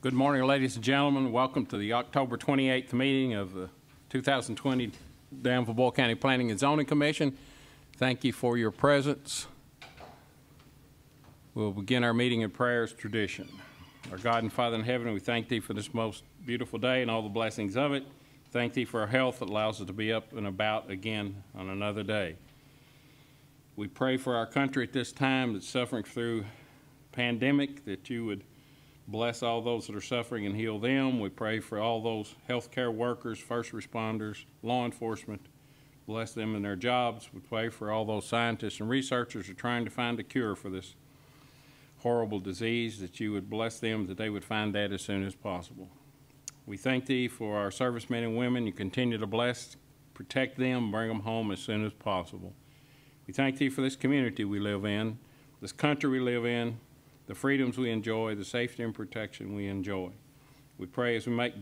Good morning, ladies and gentlemen. Welcome to the October 28th meeting of the 2020 Danville Boyle County Planning and Zoning Commission. Thank you for your presence. We'll begin our meeting in prayer as tradition. Our God and Father in heaven, we thank Thee for this most beautiful day and all the blessings of it. Thank Thee for our health that allows us to be up and about again on another day. We pray for our country at this time that's suffering through pandemic, that You would bless all those that are suffering and heal them. We pray for all those healthcare workers, first responders, law enforcement. Bless them in their jobs. We pray for all those scientists and researchers who are trying to find a cure for this horrible disease, that You would bless them, that they would find that as soon as possible. We thank Thee for our servicemen and women. You continue to bless, protect them, bring them home as soon as possible. We thank Thee for this community we live in, this country we live in, the freedoms we enjoy, the safety and protection we enjoy. We pray as we make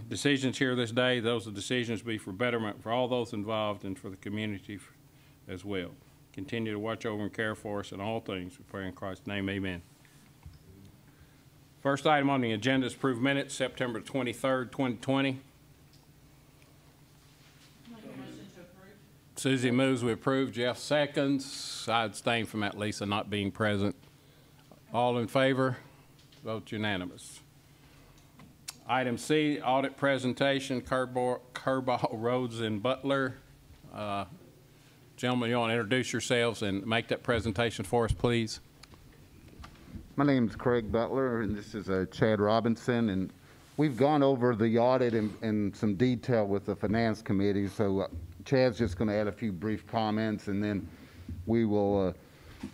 decisions here this day, those decisions be for betterment for all those involved and for the community as well. Continue to watch over and care for us in all things. We pray in Christ's name, amen. First item on the agenda is approved minutes, September 23rd, 2020. Susie moves we approve. Jeff seconds. I abstain from that, Lisa not being present. All in favor? Vote unanimous. Item C, audit presentation, Kerbal Roads in Butler. Gentlemen, you want to introduce yourselves and make that presentation for us, please? My name is Craig Butler, and this is Chad Robinson, and we've gone over the audit in some detail with the Finance Committee, so Chad's just going to add a few brief comments, and then we will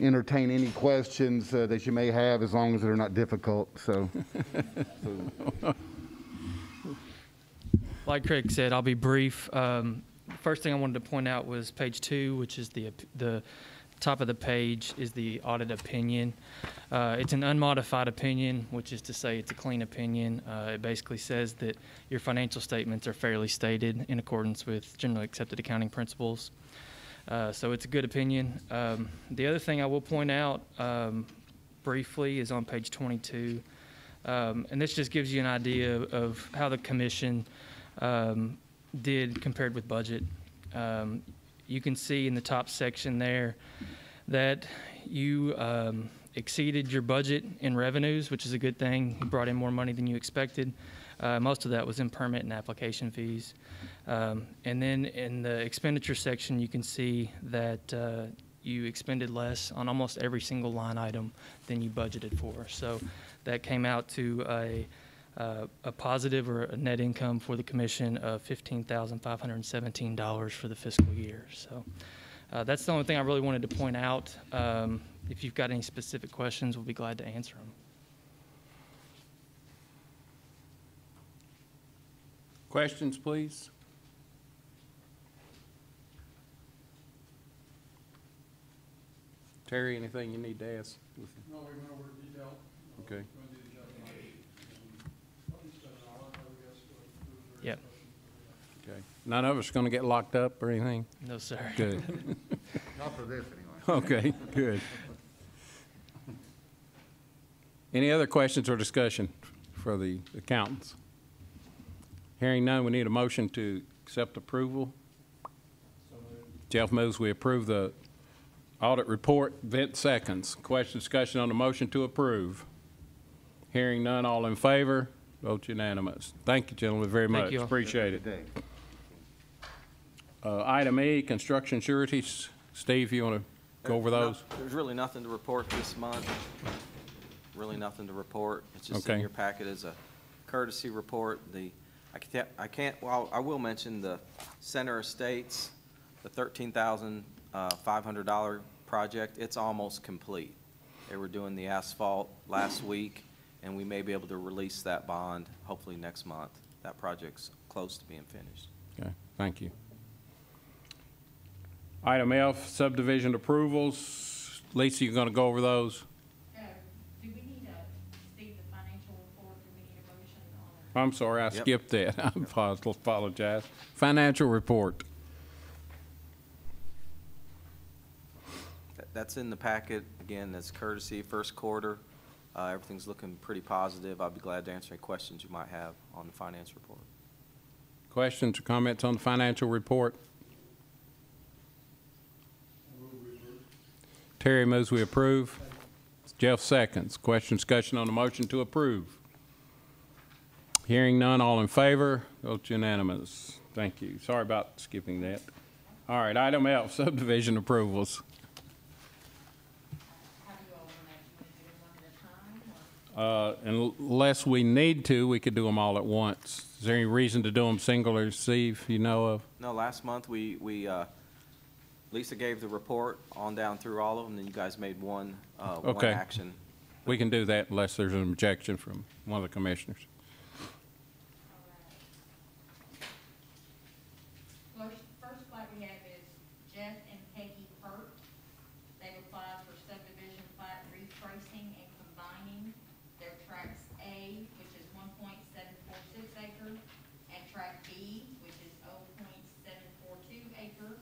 entertain any questions that you may have, as long as they're not difficult. So. Like Craig said, I'll be brief. First thing I wanted to point out was page 2, which is the top of the page is the audit opinion. It's an unmodified opinion, which is to say it's a clean opinion. It basically says that your financial statements are fairly stated in accordance with generally accepted accounting principles. So it's a good opinion. The other thing I will point out briefly is on page 22. And this just gives you an idea of how the commission did compared with budget. You can see in the top section there that you exceeded your budget in revenues, which is a good thing. You brought in more money than you expected. Most of that was in permit and application fees. And then in the expenditure section, you can see that you expended less on almost every single line item than you budgeted for. So that came out to a positive or a net income for the commission of $15,517 for the fiscal year. So that's the only thing I really wanted to point out. If you've got any specific questions, we'll be glad to answer them. Questions, please? Terry, anything you need to ask? No, we went over detail. Okay. Yep. Okay. None of us are going to get locked up or anything? No, sir. Good. Not for this, anyway. Okay, good. Any other questions or discussion for the accountants? Hearing none, we need a motion to accept approval. Jeff moves we approve the audit report. Vint seconds. Question, discussion on the motion to approve. Hearing none, all in favor? Vote unanimous. Thank you, gentlemen, very much. You. Appreciate it. Item E, construction sureties. Steve, you want to go over those? There's really nothing to report this month. Really nothing to report. It's just okay. In your packet as a courtesy report. I will mention the Center Estates, the $13,500 project. It's almost complete. They were doing the asphalt last week, and we may be able to release that bond hopefully next month. That project's close to being finished. Okay, thank you. Item F, subdivision approvals. Lisa, you're going to go over those? Do we need to see the financial report? Do we need a motion on it? I'm sorry, I skipped that. I apologize. Financial report. That's in the packet. Again, that's courtesy, first quarter. Everything's looking pretty positive. I'll be glad to answer any questions you might have on the finance report. Questions or comments on the financial report? Terry moves we approve. Jeff seconds. Question, discussion on the motion to approve. Hearing none, all in favor? Vote unanimous. Thank you. Sorry about skipping that. All right, item F, subdivision approvals. How do you all want to do them one at a time, or? Unless we need to, we could do them all at once. Is there any reason to do them singular, Steve, you know of? No, last month Lisa gave the report on down through all of them, and you guys made one Okay. action. We can do that unless there's an objection from one of the commissioners. First plat we have is Jeff and Peggy Hurt. They've applied for subdivision plat retracing and combining their tracts A, which is 1.746 acre, and tract B, which is 0.742 acre,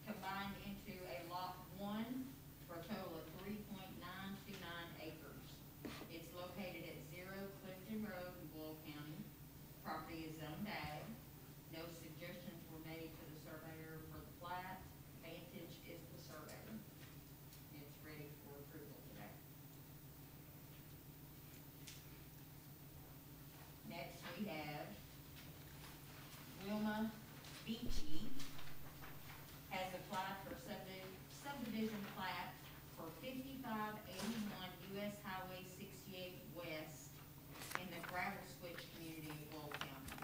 combined into a lot 1 for a total of 3.929 acres. It's located at 0 Clifton Road in Bull County. Property is zoned ag. No suggestions were made to the surveyor for the plat. Vantage is the surveyor. It's ready for approval today. Next, we have Wilma Beachy has applied for subdivision plat for 5581 US Highway 68 West in the Gravel Switch community of Bull County.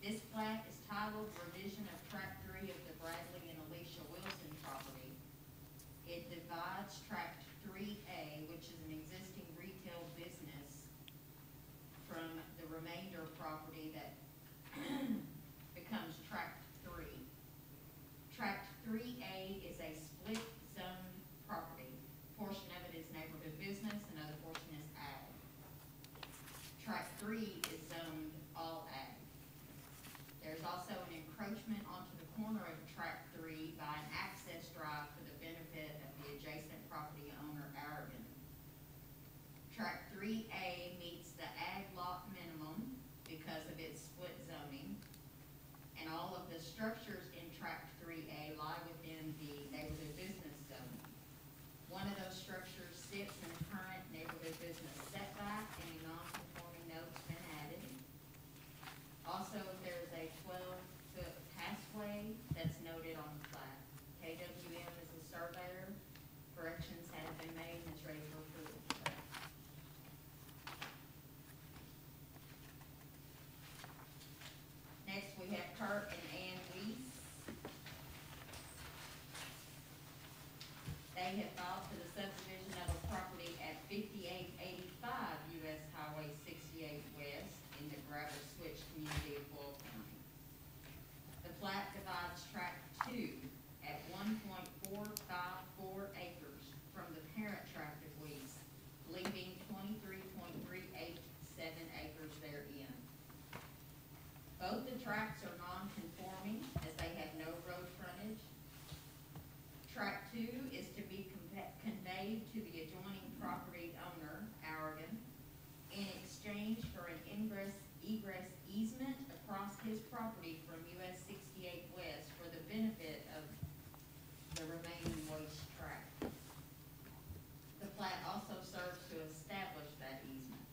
This plat is titled Revision of Tract 3 of the Bradley and Alicia Wilson property. It divides Tract 3A, which is an existing retail business, from the remainder property that becomes Tract 3. Tract 3A is a split zone property. Portion of it is neighborhood business, another portion is ag. Tract 3 is zoned all ag. There's also an encroachment onto the corner of Tract 3 by an access drive for the benefit of the adjacent property owner, Aragon. Tract 3A meets the ag lot minimum because of its split zoning, and all of the structures in Tract 3A lie within the neighborhood business zone. One of those structures sits in a current neighborhood business setback, and a non-conforming note's been added. Also, there's a 12-foot passway that's noted on the plat. KWM is the surveyor. Corrections have been made and it's ready for approval today. Next, we have Kurt and Ann Weiss. They have filed for the subdivision of a property at 5885 US Highway 68 West in the Gravel Switch community of Bull County. The plat divides tract 2 at 1.454 acres from the parent tract of Weiss, leaving 23.387 acres therein. Both the tracts are non-conforming as they have no road frontage. Tract 2 is to be conveyed to the adjoining property owner, Aragon, in exchange for an egress easement across his property from US 68 West for the benefit of the remaining waste tract. The plat also serves to establish that easement.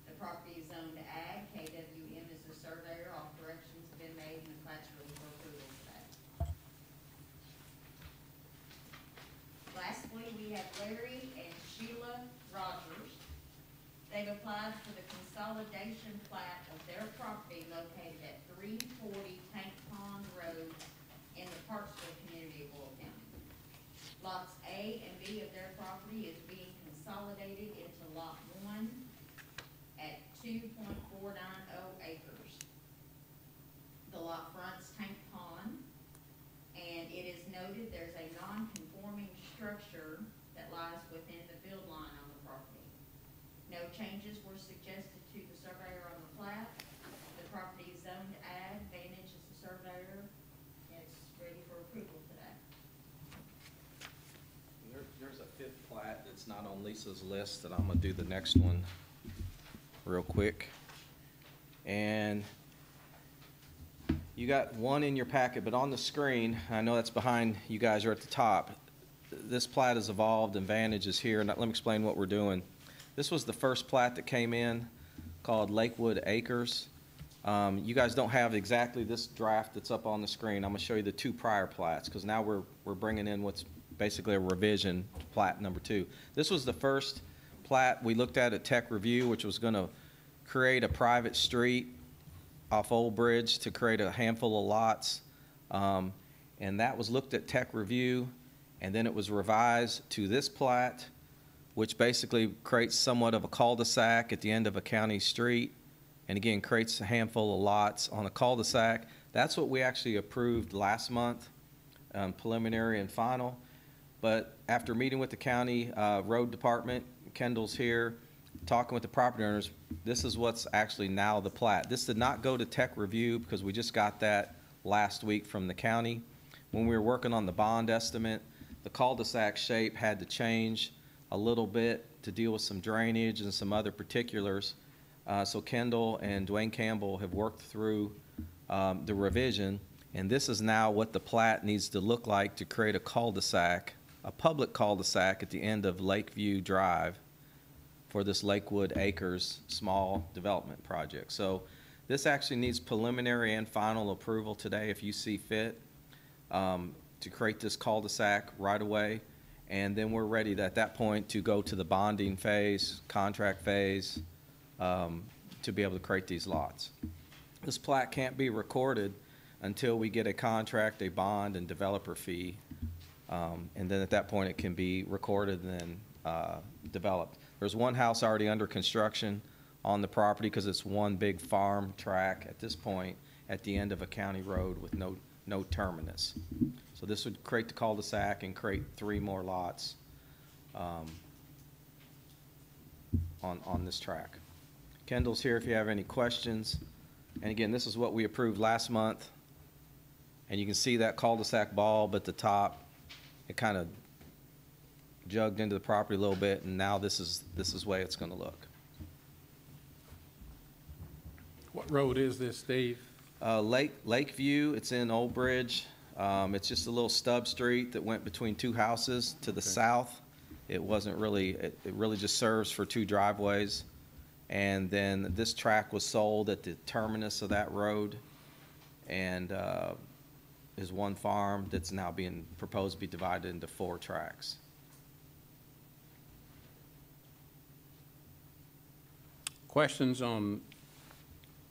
The property is zoned ag. KWM is the surveyor. All corrections have been made and the plat's ready for approval today. Lastly, we have Larry and Sheila Rogers. They've applied for the consolidation plat of their property located at 340 Tank Pond Road in the Parksville community of Bull County. Lots A and B of their property is being consolidated into Lot 1 at 2.490 acres. The lot fronts Tank Pond, and it is noted there's a non-conforming structure that lies within the field line on the property. No changes were suggested to the surveyor on the plat. The property is zoned ag. Vantage is the surveyor. It's ready for approval today. There's a fifth plat that's not on Lisa's list, and I'm gonna do the next one real quick. And you got one in your packet, but on the screen, I know that's behind you guys are at the top. This plat has evolved and Vantage is here. Now, let me explain what we're doing. This was the first plat that came in called Lakewood Acres. You guys don't have exactly this draft that's up on the screen. I'm gonna show you the two prior plats, because now we're bringing in what's basically a revision to plat number 2. This was the first plat we looked at tech review, which was gonna create a private street off Old Bridge to create a handful of lots. And that was looked at tech review, and then it was revised to this plat, which basically creates somewhat of a cul-de-sac at the end of a county street, and again, creates a handful of lots on a cul-de-sac. That's what we actually approved last month, preliminary and final. But after meeting with the county road department, Kendall's here, talking with the property owners, this is what's actually now the plat. This did not go to tech review because we just got that last week from the county. When we were working on the bond estimate, the cul-de-sac shape had to change a little bit to deal with some drainage and some other particulars. So Kendall and Dwayne Campbell have worked through the revision, and this is now what the plat needs to look like to create a cul-de-sac, a public cul-de-sac at the end of Lakeview Drive for this Lakewood Acres small development project. So this actually needs preliminary and final approval today if you see fit to create this cul-de-sac right away. And then we're ready at that point to go to the bonding phase, contract phase, to be able to create these lots. This plat can't be recorded until we get a contract, a bond, and developer fee. And then at that point it can be recorded and then developed. There's one house already under construction on the property because it's one big farm track at this point at the end of a county road with no terminus. So this would create the cul-de-sac and create 3 more lots on this track. Kendall's here if you have any questions. And again, this is what we approved last month. And you can see that cul-de-sac bulb at the top. It kind of jugged into the property a little bit, and now this is the way it's going to look. What road is this, Steve? Lakeview, it's in Old Bridge. It's just a little stub street that went between 2 houses to the south. It wasn't really, it really just serves for 2 driveways. And then this tract was sold at the terminus of that road, and is one farm that's now being proposed to be divided into 4 tracts. Questions on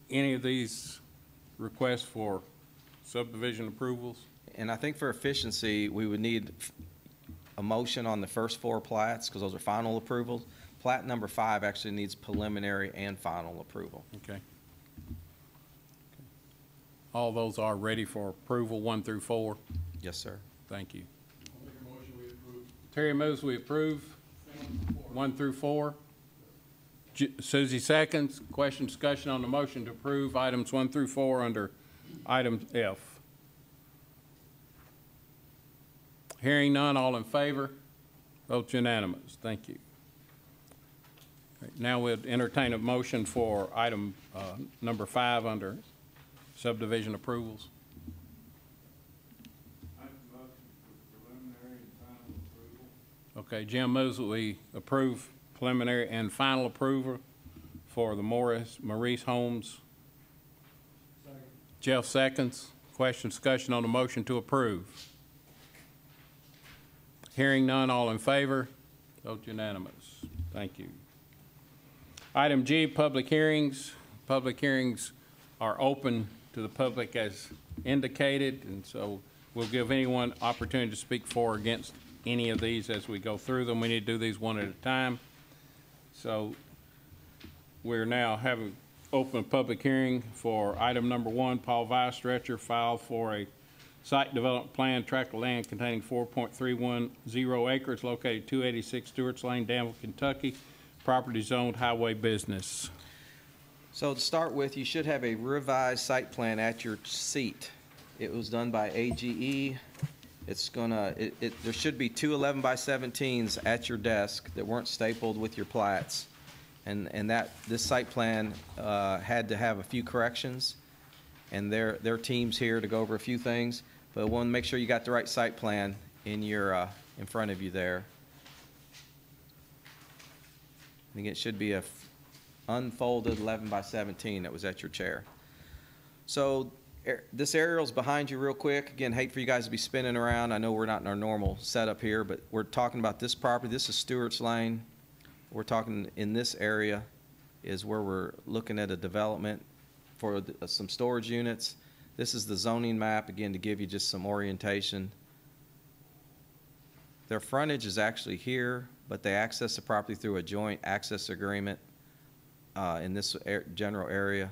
any of these requests for subdivision approvals? And I think for efficiency, we would need a motion on the first 4 plats because those are final approvals. Plat number 5 actually needs preliminary and final approval. Okay. All those are ready for approval, 1 through 4? Yes, sir. Thank you. Terry moves we approve 1 through 4. Susie seconds. Question, discussion on the motion to approve items 1 through 4 under item F. Hearing none, all in favor? Vote unanimous. Thank you. Right, now we'll entertain a motion for item number 5 under subdivision approvals. Okay, Jim moves that we approve preliminary and final approval for the Maurice Homes. Second. Jeff seconds. Question, discussion on the motion to approve. Hearing none, all in favor? Vote unanimous. Thank you. Item G, public hearings. Public hearings are open to the public as indicated, and so we'll give anyone opportunity to speak for or against any of these as we go through them. We need to do these one at a time. So we're now having open public hearing for item number 1, Paul Weisstretcher filed for a site development plan, tract of land containing 4.310 acres located 286 Stewart's Lane, Danville, Kentucky. Property zoned highway business. So to start with, you should have a revised site plan at your seat. It was done by AGE. It's gonna, there should be two 11x17s at your desk that weren't stapled with your plats. And this site plan had to have a few corrections, and their team's here to go over a few things. But I want to make sure you got the right site plan in your in front of you there. I think it should be a unfolded 11x17 that was at your chair. So this aerial's behind you real quick. Again, hate for you guys to be spinning around. I know we're not in our normal setup here, but we're talking about this property. This is Stewart's Lane. We're talking in this area is where we're looking at a development for some storage units. This is the zoning map, again, to give you just some orientation. Their frontage is actually here, but they access the property through a joint access agreement in this general area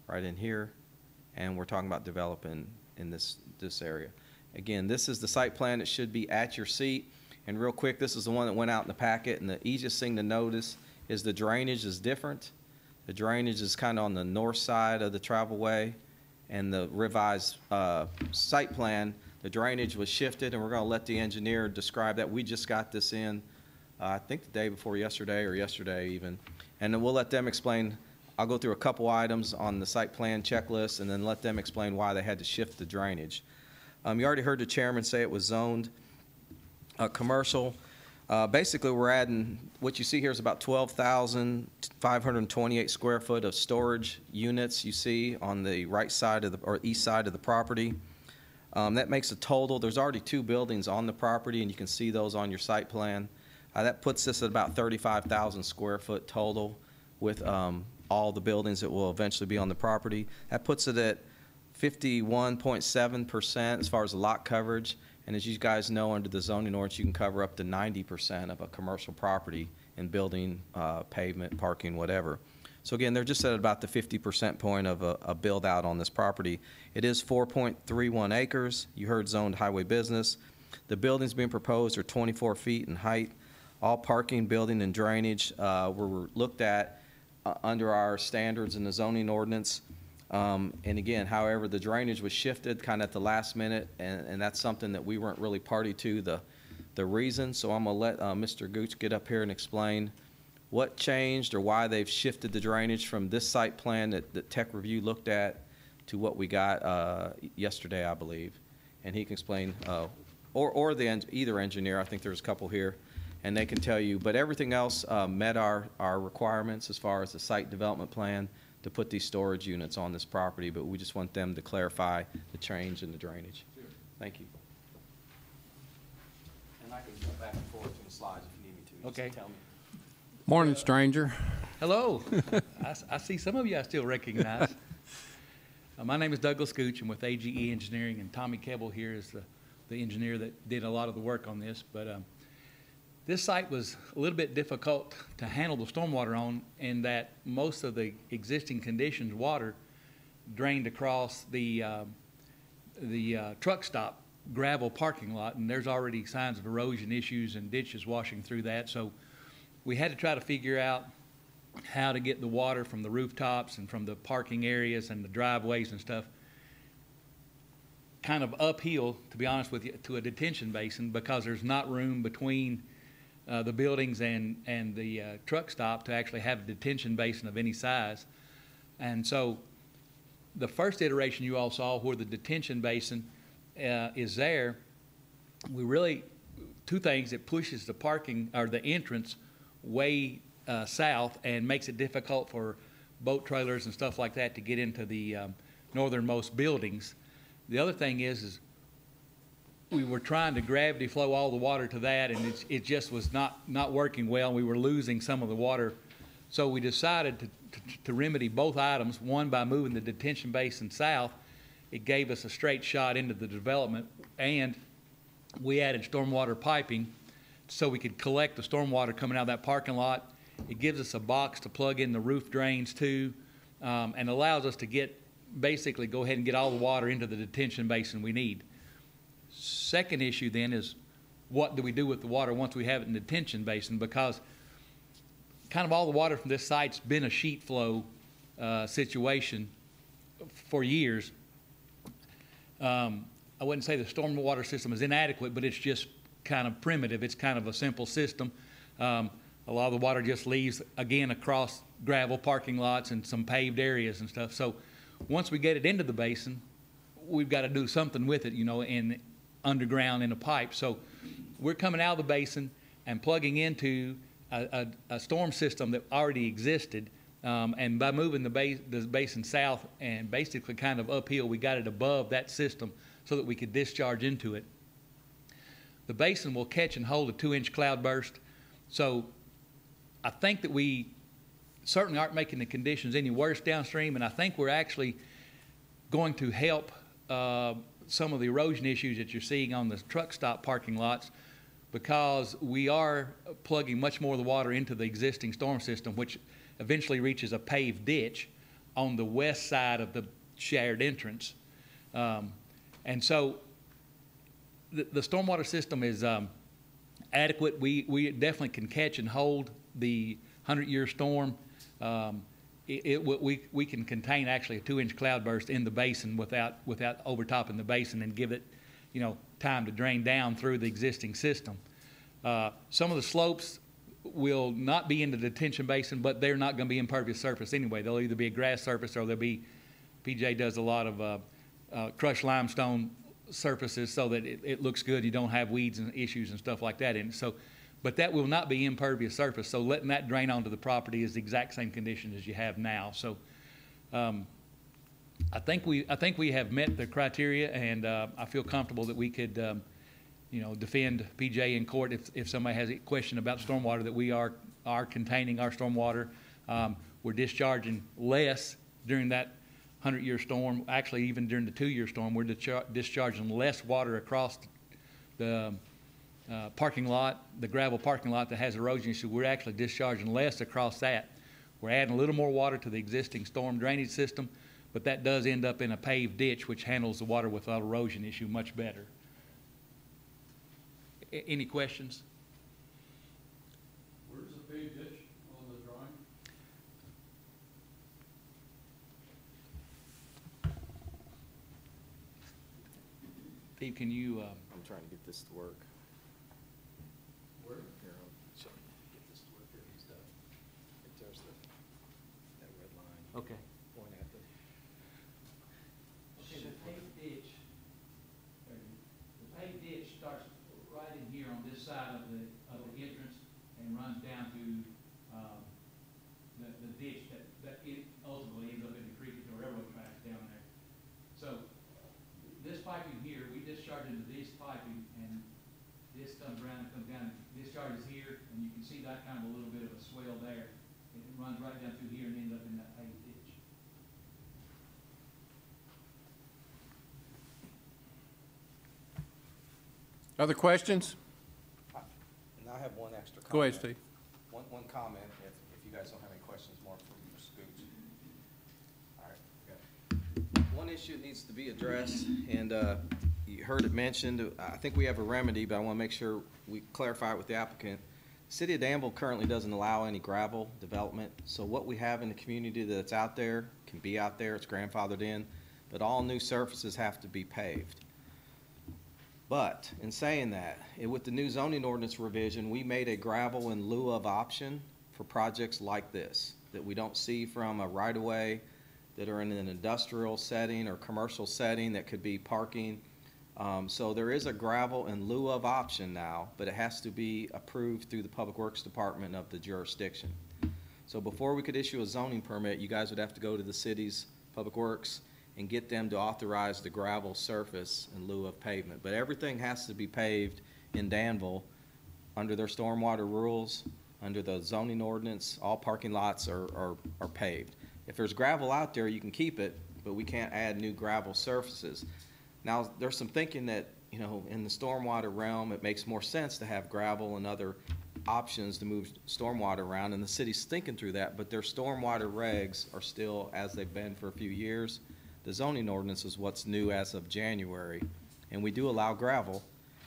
right in here. And we're talking about developing in this area. Again, this is the site plan that should be at your seat. And real quick, this is the one that went out in the packet, and the easiest thing to notice is the drainage is different. The drainage is kind of on the north side of the travelway, and the revised site plan, the drainage was shifted, and we're going to let the engineer describe that. We just got this in, I think the day before yesterday, or yesterday even, and then we'll let them explain. I'll go through a couple items on the site plan checklist, and then let them explain why they had to shift the drainage. You already heard the chairman say it was zoned commercial. Basically, we're adding, what you see here is about 12,528 square foot of storage units you see on the right side of the, or east side of the property. That makes a total, there's already 2 buildings on the property, and you can see those on your site plan. That puts us at about 35,000 square foot total with all the buildings that will eventually be on the property. That puts it at 51.7% as far as the lot coverage. And as you guys know, under the zoning ordinance, you can cover up to 90% of a commercial property in building, pavement, parking, whatever. So again, they're just at about the 50% point of a build out on this property. It is 4.31 acres. You heard zoned highway business. The buildings being proposed are 24 feet in height. All parking, building, and drainage were looked at under our standards in the zoning ordinance. And again, however, the drainage was shifted kind of at the last minute, and that's something that we weren't really party to the reason. So I'm going to let Mr. Gooch get up here and explain what changed or why they've shifted the drainage from this site plan that Tech Review looked at to what we got yesterday, I believe. And he can explain, or either engineer, I think there's a couple here, and they can tell you. But everything else met our requirements as far as the site development plan to put these storage units on this property, but we just want them to clarify the change in the drainage. Sure. Thank you. And I can go back and forth in the slides if you need me to. Okay. Just tell me. Morning, stranger. Hello. I see some of you I still recognize. My name is Douglas Gooch. I'm with AGE Engineering, and Tommy Keble here is the engineer that did a lot of the work on this. But this site was a little bit difficult to handle the stormwater on, in that most of the existing conditions water drained across the truck stop gravel parking lot, and there's already signs of erosion issues and ditches washing through that. So we had to try to figure out how to get the water from the rooftops and from the parking areas and the driveways and stuff kind of uphill, to be honest with you, to a detention basin, because there's not room between the buildings and the truck stop to actually have a detention basin of any size. And so the first iteration you all saw, where the detention basin is there, we really, 2 things: it pushes the parking or the entrance way south and makes it difficult for boat trailers and stuff like that to get into the northernmost buildings. The other thing is we were trying to gravity flow all the water to that, and it just was not working well. We were losing some of the water. So we decided to remedy both items. One, by moving the detention basin south, it gave us a straight shot into the development, and we added stormwater piping so we could collect the stormwater coming out of that parking lot. It gives us a box to plug in the roof drains to, and allows us to basically go ahead and get all the water into the detention basin we need. Second issue then is, what do we do with the water once we have it in the detention basin? Because kind of all the water from this site's been a sheet flow situation for years. I wouldn't say the stormwater system is inadequate, but it's just kind of primitive. It's kind of a simple system. A lot of the water just leaves, again, across gravel parking lots and some paved areas and stuff. So once we get it into the basin, we've got to do something with it, you know, in underground in a pipe. So we're coming out of the basin and plugging into a storm system that already existed. And by moving the basin south and basically kind of uphill, we got it above that system so that we could discharge into it. The basin will catch and hold a 2-inch cloudburst. So I think that we certainly aren't making the conditions any worse downstream, and I think we're actually going to help some of the erosion issues that you're seeing on the truck stop parking lots, because we are plugging much more of the water into the existing storm system, which eventually reaches a paved ditch on the west side of the shared entrance. And so the stormwater system is adequate. We definitely can catch and hold the 100-year storm. We can contain actually a 2-inch cloudburst in the basin without overtopping the basin, and give it, you know, time to drain down through the existing system. Some of the slopes will not be in the detention basin, but they're not going to be impervious surface anyway. They'll either be a grass surface or they'll be, PJ does a lot of crushed limestone surfaces so that it looks good. You don't have weeds and issues and stuff like that in it. So, but that will not be impervious surface. So letting that drain onto the property is the exact same condition as you have now. So I think we have met the criteria, and I feel comfortable that we could, you know, defend PJ in court if somebody has a question about stormwater, that we are containing our stormwater. We're discharging less during that 100-year storm. Actually, even during the 2-year storm, we're discharging less water across the parking lot, the gravel parking lot that has erosion issue. We're actually discharging less across that. We're adding a little more water to the existing storm drainage system, but that does end up in a paved ditch, which handles the water without erosion issue much better. Any questions? Where's the paved ditch on the drawing? Steve, can you? I'm trying to get this to work. Where? Here, I'll show you. Get this to work here. He's done. There's that red line. Okay. Point at the. Okay, the paved ditch starts right in here on this side of the entrance and runs down to the ditch that it ultimately ends up in the creek, the railroad tracks down there. So this piping here, we discharge into this piping, and this comes around and comes down, discharges here, and you can see that kind of a little bit of a swell there. And it runs right down through here and ends up in that paved ditch. Other questions? And I have one extra comment. Go ahead, Steve. One comment, if you guys don't have any questions more for Scoots. All right, good. One issue that needs to be addressed, and you heard it mentioned, I think we have a remedy, but I want to make sure we clarify it with the applicant. City of Danville currently doesn't allow any gravel development, so what we have in the community that's out there can be out there, it's grandfathered in, but all new surfaces have to be paved. But in saying that, with the new zoning ordinance revision, we made a gravel in lieu of option for projects like this, that we don't see from a right-of-way, that are in an industrial setting or commercial setting that could be parking. So there is a gravel in lieu of option now, but it has to be approved through the Public Works Department of the jurisdiction. So before we could issue a zoning permit, you guys would have to go to the city's Public Works and get them to authorize the gravel surface in lieu of pavement. But everything has to be paved in Danville under their stormwater rules, under the zoning ordinance. All parking lots are paved. If there's gravel out there, you can keep it, but we can't add new gravel surfaces. Now, there's some thinking that, you know, in the stormwater realm, it makes more sense to have gravel and other options to move stormwater around, and the city's thinking through that, but their stormwater regs are still as they've been for a few years. The zoning ordinance is what's new as of January, and we do allow gravel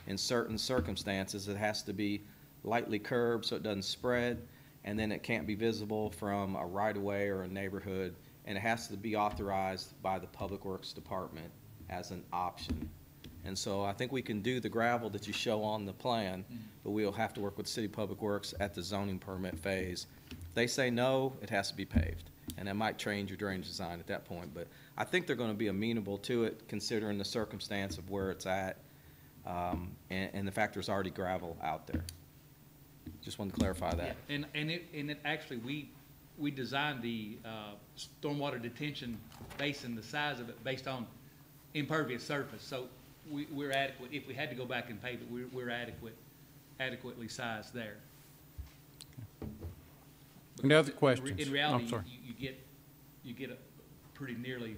in certain circumstances. It has to be lightly curbed so it doesn't spread, and then it can't be visible from a right-of-way or a neighborhood, and it has to be authorized by the Public Works Department as an option. And so I think we can do the gravel that you show on the plan, but we'll have to work with City Public Works at the zoning permit phase. If they say no, it has to be paved, and that might change your drainage design at that point. But I think they're going to be amenable to it, considering the circumstance of where it's at, and the fact there's already gravel out there. Just wanted to clarify that. Yeah, and it actually, we designed the stormwater detention basin, the size of it, based on impervious surface. So we're adequate. If we had to go back and pave it, we're adequately sized there. Any other questions? In reality, I'm sorry. you get a pretty nearly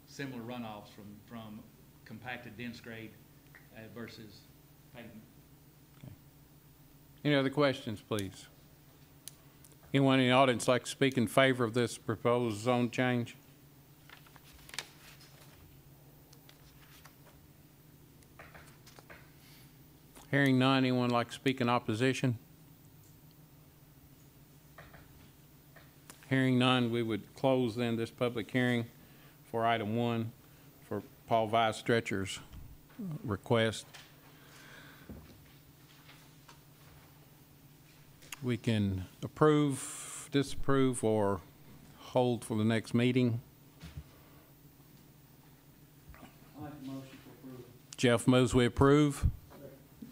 similar runoffs from compacted dense grade versus pavement. Any other questions, please? Anyone in the audience like to speak in favor of this proposed zone change? Hearing none, anyone like to speak in opposition? Hearing none, we would close then this public hearing for item 1 for Paul Vice Stretcher's request. We can approve, disapprove, or hold for the next meeting. I make a motion to approve. Jeff moves we approve.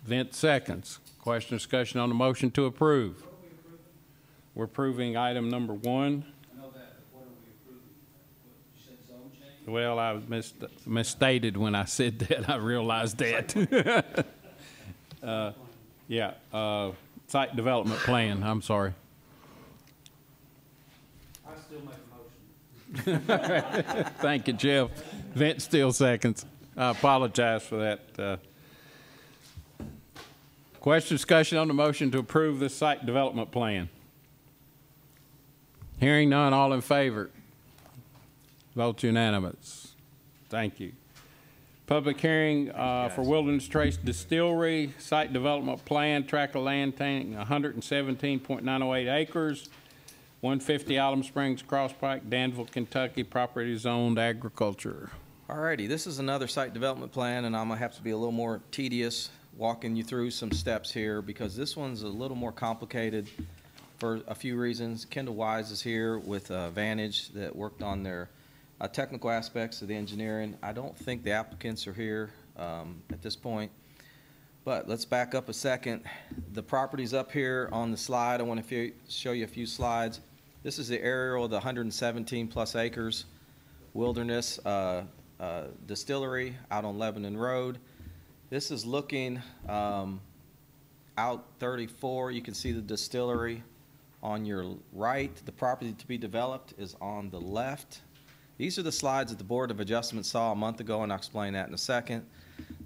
Vince seconds. Question or discussion on the motion to approve. What are we approving? We're approving item number 1. I know that, but what are we approving? What, you said zone change? Well, I was misstated when I said that. I realized that. Yeah, site development plan. I'm sorry. I still make a motion. Thank you, Jeff. Vince still seconds. I apologize for that. Question, discussion on the motion to approve the site development plan. Hearing none, all in favor? Vote unanimous. Thank you. Public hearing for Wilderness Trace Distillery, site development plan, tract of land containing 117.908 acres, 150 Alum Springs Cross Pike, Danville, Kentucky, property zoned agriculture. Alrighty, this is another site development plan, and I'm gonna have to be a little more tedious walking you through some steps here because this one's a little more complicated for a few reasons. Kendall Wise is here with Vantage that worked on their technical aspects of the engineering. I don't think the applicants are here at this point, but let's back up a second. The property's up here on the slide. I want to show you a few slides. This is the aerial of the 117 plus acres Wilderness Distillery out on Lebanon Road. This is looking out 34. You can see the distillery on your right. The property to be developed is on the left. These are the slides that the Board of Adjustment saw a month ago, and I'll explain that in a second.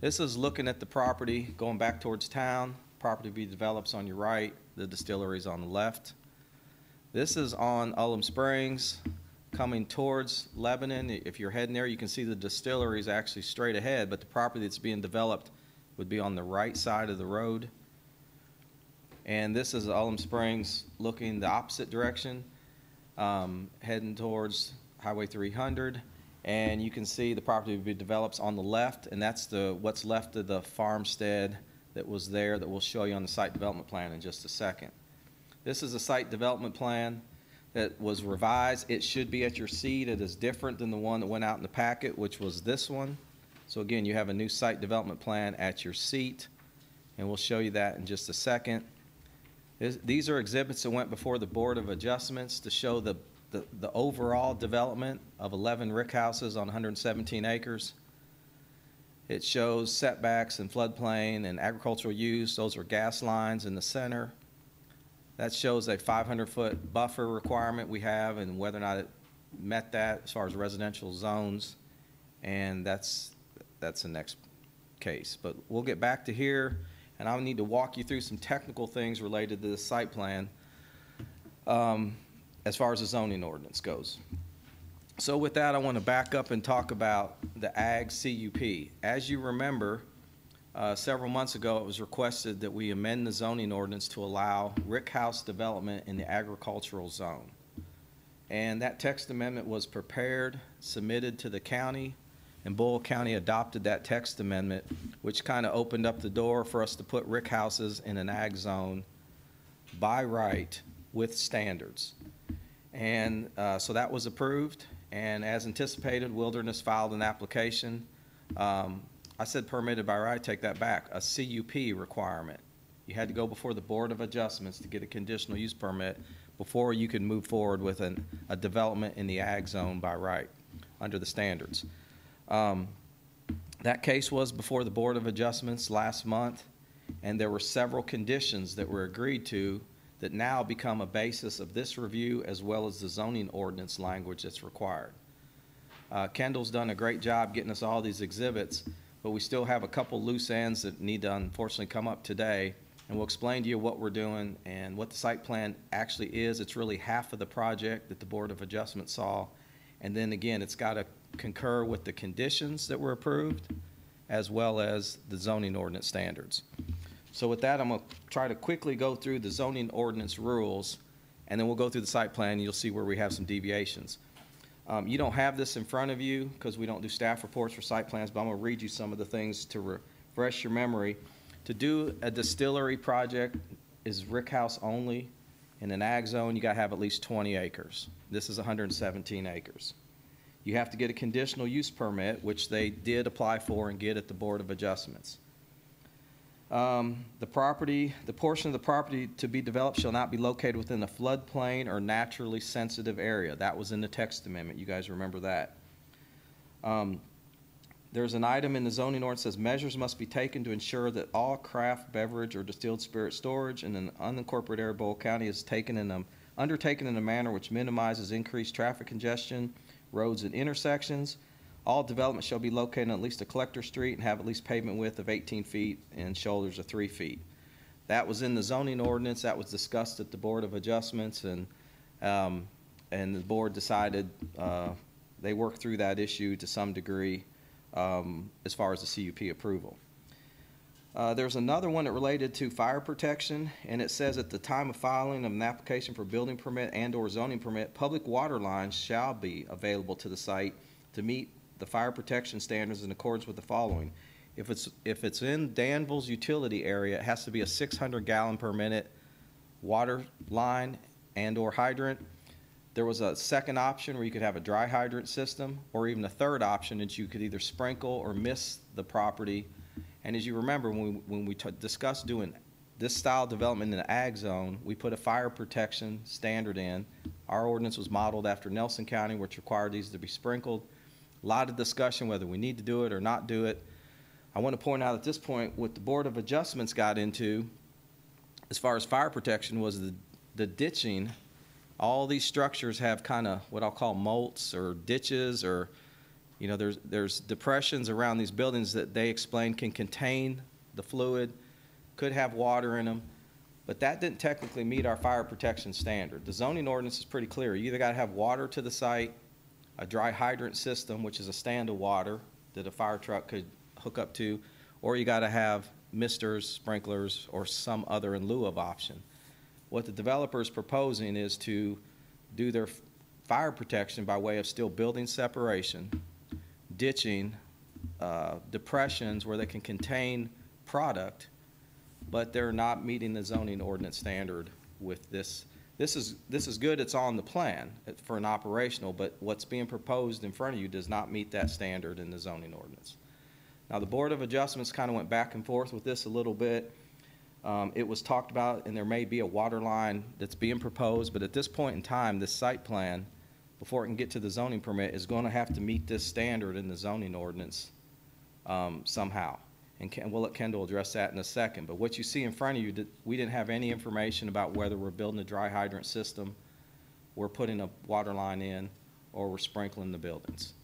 This is looking at the property going back towards town. Property to be developed on your right. The distillery is on the left. This is on Alum Springs coming towards Lebanon. If you're heading there, you can see the distillery is actually straight ahead, but the property that's being developed would be on the right side of the road. And this is Alum Springs looking the opposite direction, heading towards Highway 300. And you can see the property would be developed on the left, and that's what's left of the farmstead that was there that we'll show you on the site development plan in just a second. This is a site development plan that was revised. It should be at your seat. It is different than the one that went out in the packet, which was this one. So again, you have a new site development plan at your seat, and we'll show you that in just a second. These are exhibits that went before the Board of Adjustments to show the overall development of 11 rick houses on 117 acres. It shows setbacks and floodplain and agricultural use. Those are gas lines in the center. That shows a 500-foot buffer requirement we have and whether or not it met that as far as residential zones. And that's the next case. But we'll get back to here, and I'll need to walk you through some technical things related to this site plan as far as the zoning ordinance goes. So with that, I want to back up and talk about the Ag CUP. As you remember, several months ago, it was requested that we amend the zoning ordinance to allow rick house development in the agricultural zone. And that text amendment was prepared, submitted to the county, and Boyle County adopted that text amendment, which kind of opened up the door for us to put rick houses in an ag zone by right with standards. And so that was approved, and as anticipated, Wilderness filed an application. I said permitted by right, take that back, a CUP requirement. You had to go before the Board of Adjustments to get a conditional use permit before you could move forward with a development in the ag zone by right under the standards. That case was before the Board of Adjustments last month, and there were several conditions that were agreed to that now become a basis of this review as well as the zoning ordinance language that's required. Kendall's done a great job getting us all these exhibits, but we still have a couple loose ends that need to unfortunately come up today, and we'll explain to you what we're doing and what the site plan actually is. It's really half of the project that the Board of Adjustment saw, and then again, it's got to concur with the conditions that were approved as well as the zoning ordinance standards. So with that, I'm going to try to quickly go through the zoning ordinance rules, and then we'll go through the site plan, and you'll see where we have some deviations. You don't have this in front of you because we don't do staff reports for site plans, but I'm going to read you some of the things to refresh your memory. To do a distillery project is rick house only. In an ag zone, you got to have at least 20 acres. This is 117 acres. You have to get a conditional use permit, which they did apply for and get at the Board of Adjustments. The portion of the property to be developed shall not be located within a floodplain or naturally sensitive area. That was in the text amendment. You guys remember that. There's an item in the zoning ordinance that says measures must be taken to ensure that all craft beverage or distilled spirit storage in an unincorporated area of Boyle County is undertaken in a manner which minimizes increased traffic congestion, roads and intersections. All development shall be located on at least a collector street and have at least pavement width of 18 feet and shoulders of 3 feet. That was in the zoning ordinance. That was discussed at the Board of Adjustments, and the board decided they worked through that issue to some degree as far as the CUP approval. There's another one that related to fire protection, and it says at the time of filing of an application for building permit and or zoning permit, public water lines shall be available to the site to meet the fire protection standards in accordance with the following. If it's in Danville's utility area, it has to be a 600 gallon per minute water line and or hydrant. There was a second option where you could have a dry hydrant system, or even a third option that you could either sprinkle or mist the property. And as you remember, when we discussed doing this style development in the ag zone, we put a fire protection standard in. Our ordinance was modeled after Nelson County, which required these to be sprinkled. A lot of discussion whether we need to do it or not do it. I want to point out at this point what the Board of Adjustments got into as far as fire protection was the ditching. All these structures have kind of what I'll call moats or ditches, or you know, there's depressions around these buildings that they explain can contain the fluid, could have water in them, but that didn't technically meet our fire protection standard. The zoning ordinance is pretty clear. You either got to have water to the site, a dry hydrant system, which is a stand of water that a fire truck could hook up to, or you got to have misters, sprinklers, or some other in lieu of option. What the developer is proposing is to do their fire protection by way of still building separation, ditching, depressions where they can contain product, but they're not meeting the zoning ordinance standard with this. This is good, it's on the plan for an operational, but what's being proposed in front of you does not meet that standard in the zoning ordinance. Now, the Board of Adjustments kind of went back and forth with this a little bit. It was talked about, and there may be a water line that's being proposed, but at this point in time, this site plan, before it can get to the zoning permit, is going to have to meet this standard in the zoning ordinance somehow. And we'll let Kendall address that in a second. But what you see in front of you, we didn't have any information about whether we're building a dry hydrant system, we're putting a water line in, or we're sprinkling the buildings.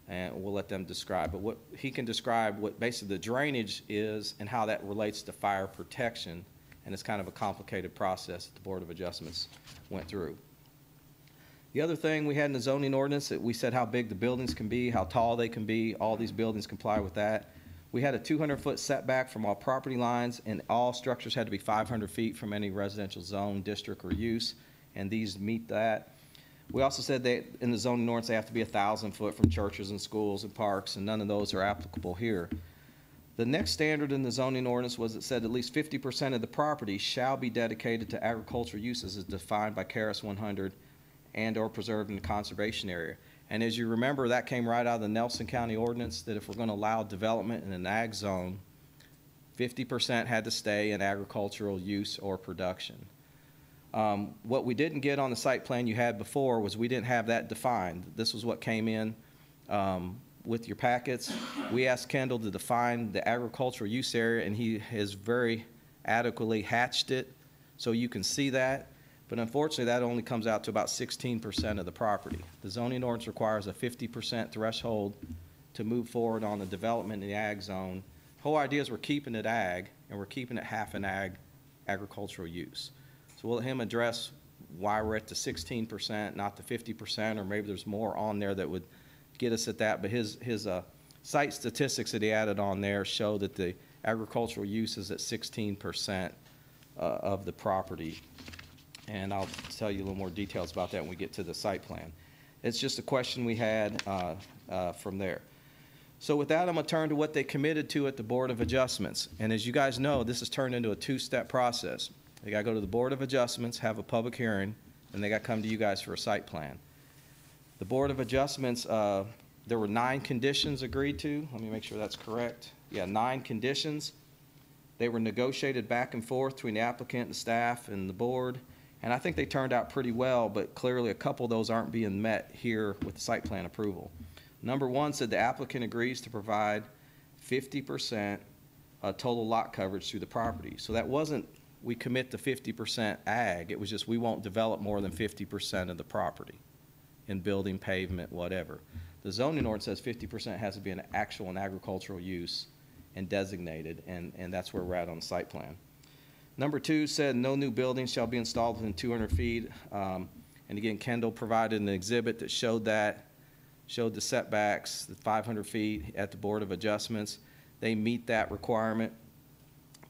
And we'll let them describe. But what he can describe what basically the drainage is and how that relates to fire protection. And it's kind of a complicated process that the Board of Adjustments went through. The other thing we had in the zoning ordinance, that we said how big the buildings can be, how tall they can be. All these buildings comply with that. We had a 200-foot setback from all property lines, and all structures had to be 500 feet from any residential zone, district, or use, and these meet that. We also said that in the zoning ordinance, they have to be 1,000 foot from churches and schools and parks, and none of those are applicable here. The next standard in the zoning ordinance was it said at least 50% of the property shall be dedicated to agricultural uses as defined by KRS 100 and/or preserved in the conservation area. And as you remember, that came right out of the Nelson County ordinance that if we're going to allow development in an ag zone, 50% had to stay in agricultural use or production. What we didn't get on the site plan you had before was we didn't have that defined. This was what came in with your packets. We asked Kendall to define the agricultural use area, and he has very adequately hatched it so you can see that. But unfortunately, that only comes out to about 16% of the property. The zoning ordinance requires a 50% threshold to move forward on the development in the ag zone. The whole idea is we're keeping it ag, and we're keeping it half an agricultural use. So we'll let him address why we're at the 16%, not the 50%, or maybe there's more on there that would get us at that. But his site statistics that he added on there show that the agricultural use is at 16% of the property. And I'll tell you a little more details about that when we get to the site plan. It's just a question we had from there. So with that, I'm going to turn to what they committed to at the Board of Adjustments. And as you guys know, this has turned into a two-step process. They got to go to the Board of Adjustments, have a public hearing, and they got to come to you guys for a site plan. The Board of Adjustments, there were 9 conditions agreed to. Let me make sure that's correct. Yeah, 9 conditions. They were negotiated back and forth between the applicant, the staff, and the board. And I think they turned out pretty well, but clearly a couple of those aren't being met here with the site plan approval. Number 1 said the applicant agrees to provide 50% total lot coverage through the property. So that wasn't we commit to 50% ag. It was just we won't develop more than 50% of the property in building, pavement, whatever. The zoning ordinance says 50% has to be an actual and agricultural use and designated, and that's where we're at on the site plan. Number 2 said no new buildings shall be installed within 200 feet. And again, Kendall provided an exhibit that showed that, showed the setbacks, the 500 feet at the Board of Adjustments. They meet that requirement.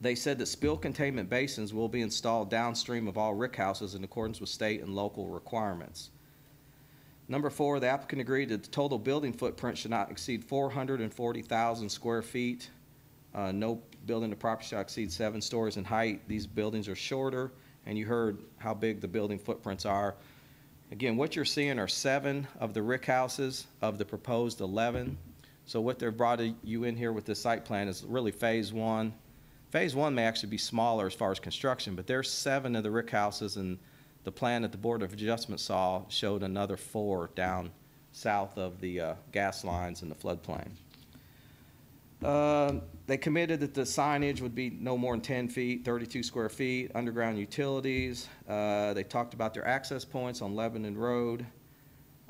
They said that spill containment basins will be installed downstream of all rick houses in accordance with state and local requirements. Number 4, the applicant agreed that the total building footprint should not exceed 440,000 square feet. No building the property shall exceed 7 stories in height. These buildings are shorter, and you heard how big the building footprints are. Again, what you're seeing are 7 of the rick houses of the proposed 11. So what they've brought you in here with this site plan is really phase 1. Phase 1 may actually be smaller as far as construction, but there's 7 of the rick houses, and the plan that the Board of Adjustment saw showed another 4 down south of the gas lines in the floodplain. They committed that the signage would be no more than 10 feet, 32 square feet, underground utilities. They talked about their access points on Lebanon Road.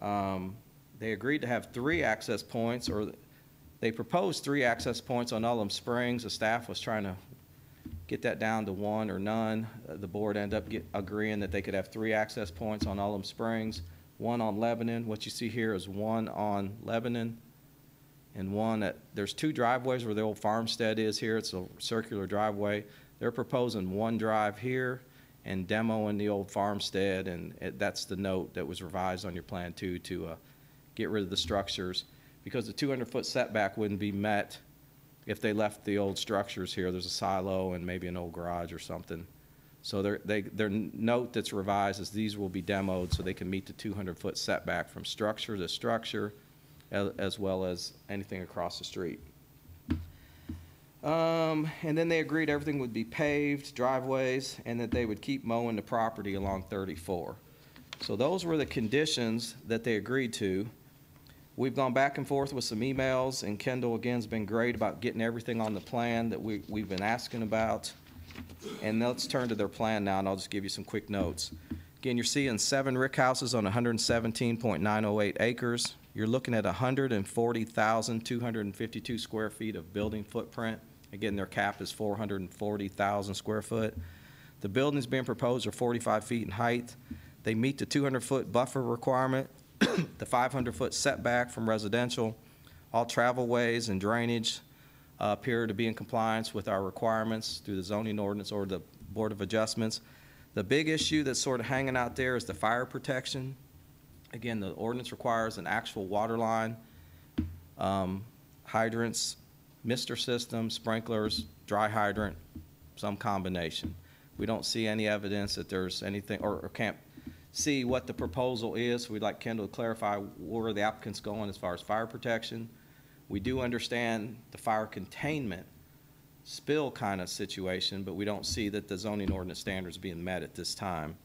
They agreed to have 3 access points, or they proposed 3 access points on Ullum Springs. The staff was trying to get that down to 1 or none. The board ended up agreeing that they could have 3 access points on Ullum Springs, 1 on Lebanon. What you see here is 1 on Lebanon, and 1 at, there's 2 driveways where the old farmstead is here. It's a circular driveway. They're proposing 1 drive here and demoing the old farmstead, and that's the note that was revised on your plan too, to get rid of the structures, because the 200-foot setback wouldn't be met if they left the old structures here. There's a silo and maybe an old garage or something. So their note that's revised is these will be demoed so they can meet the 200-foot setback from structure to structure, as well as anything across the street. And then they agreed everything would be paved, driveways, and that they would keep mowing the property along 34. So those were the conditions that they agreed to. We've gone back and forth with some emails, and Kendall, again, has been great about getting everything on the plan that we've been asking about. And let's turn to their plan now, and I'll just give you some quick notes. Again, you're seeing 7 rick houses on 117.908 acres. You're looking at 140,252 square feet of building footprint. Again, their cap is 440,000 square foot. The buildings being proposed are 45 feet in height. They meet the 200-foot buffer requirement, the 500-foot setback from residential. All travelways and drainage appear to be in compliance with our requirements through the zoning ordinance or the Board of Adjustments. The big issue that's sort of hanging out there is the fire protection. Again, the ordinance requires an actual water line, hydrants, mister system, sprinklers, dry hydrant, some combination. We don't see any evidence that there's anything, or can't see what the proposal is. We'd like Kendall to clarify where the applicant's going as far as fire protection. We do understand the fire containment spill kind of situation, but we don't see that the zoning ordinance standards being met at this time.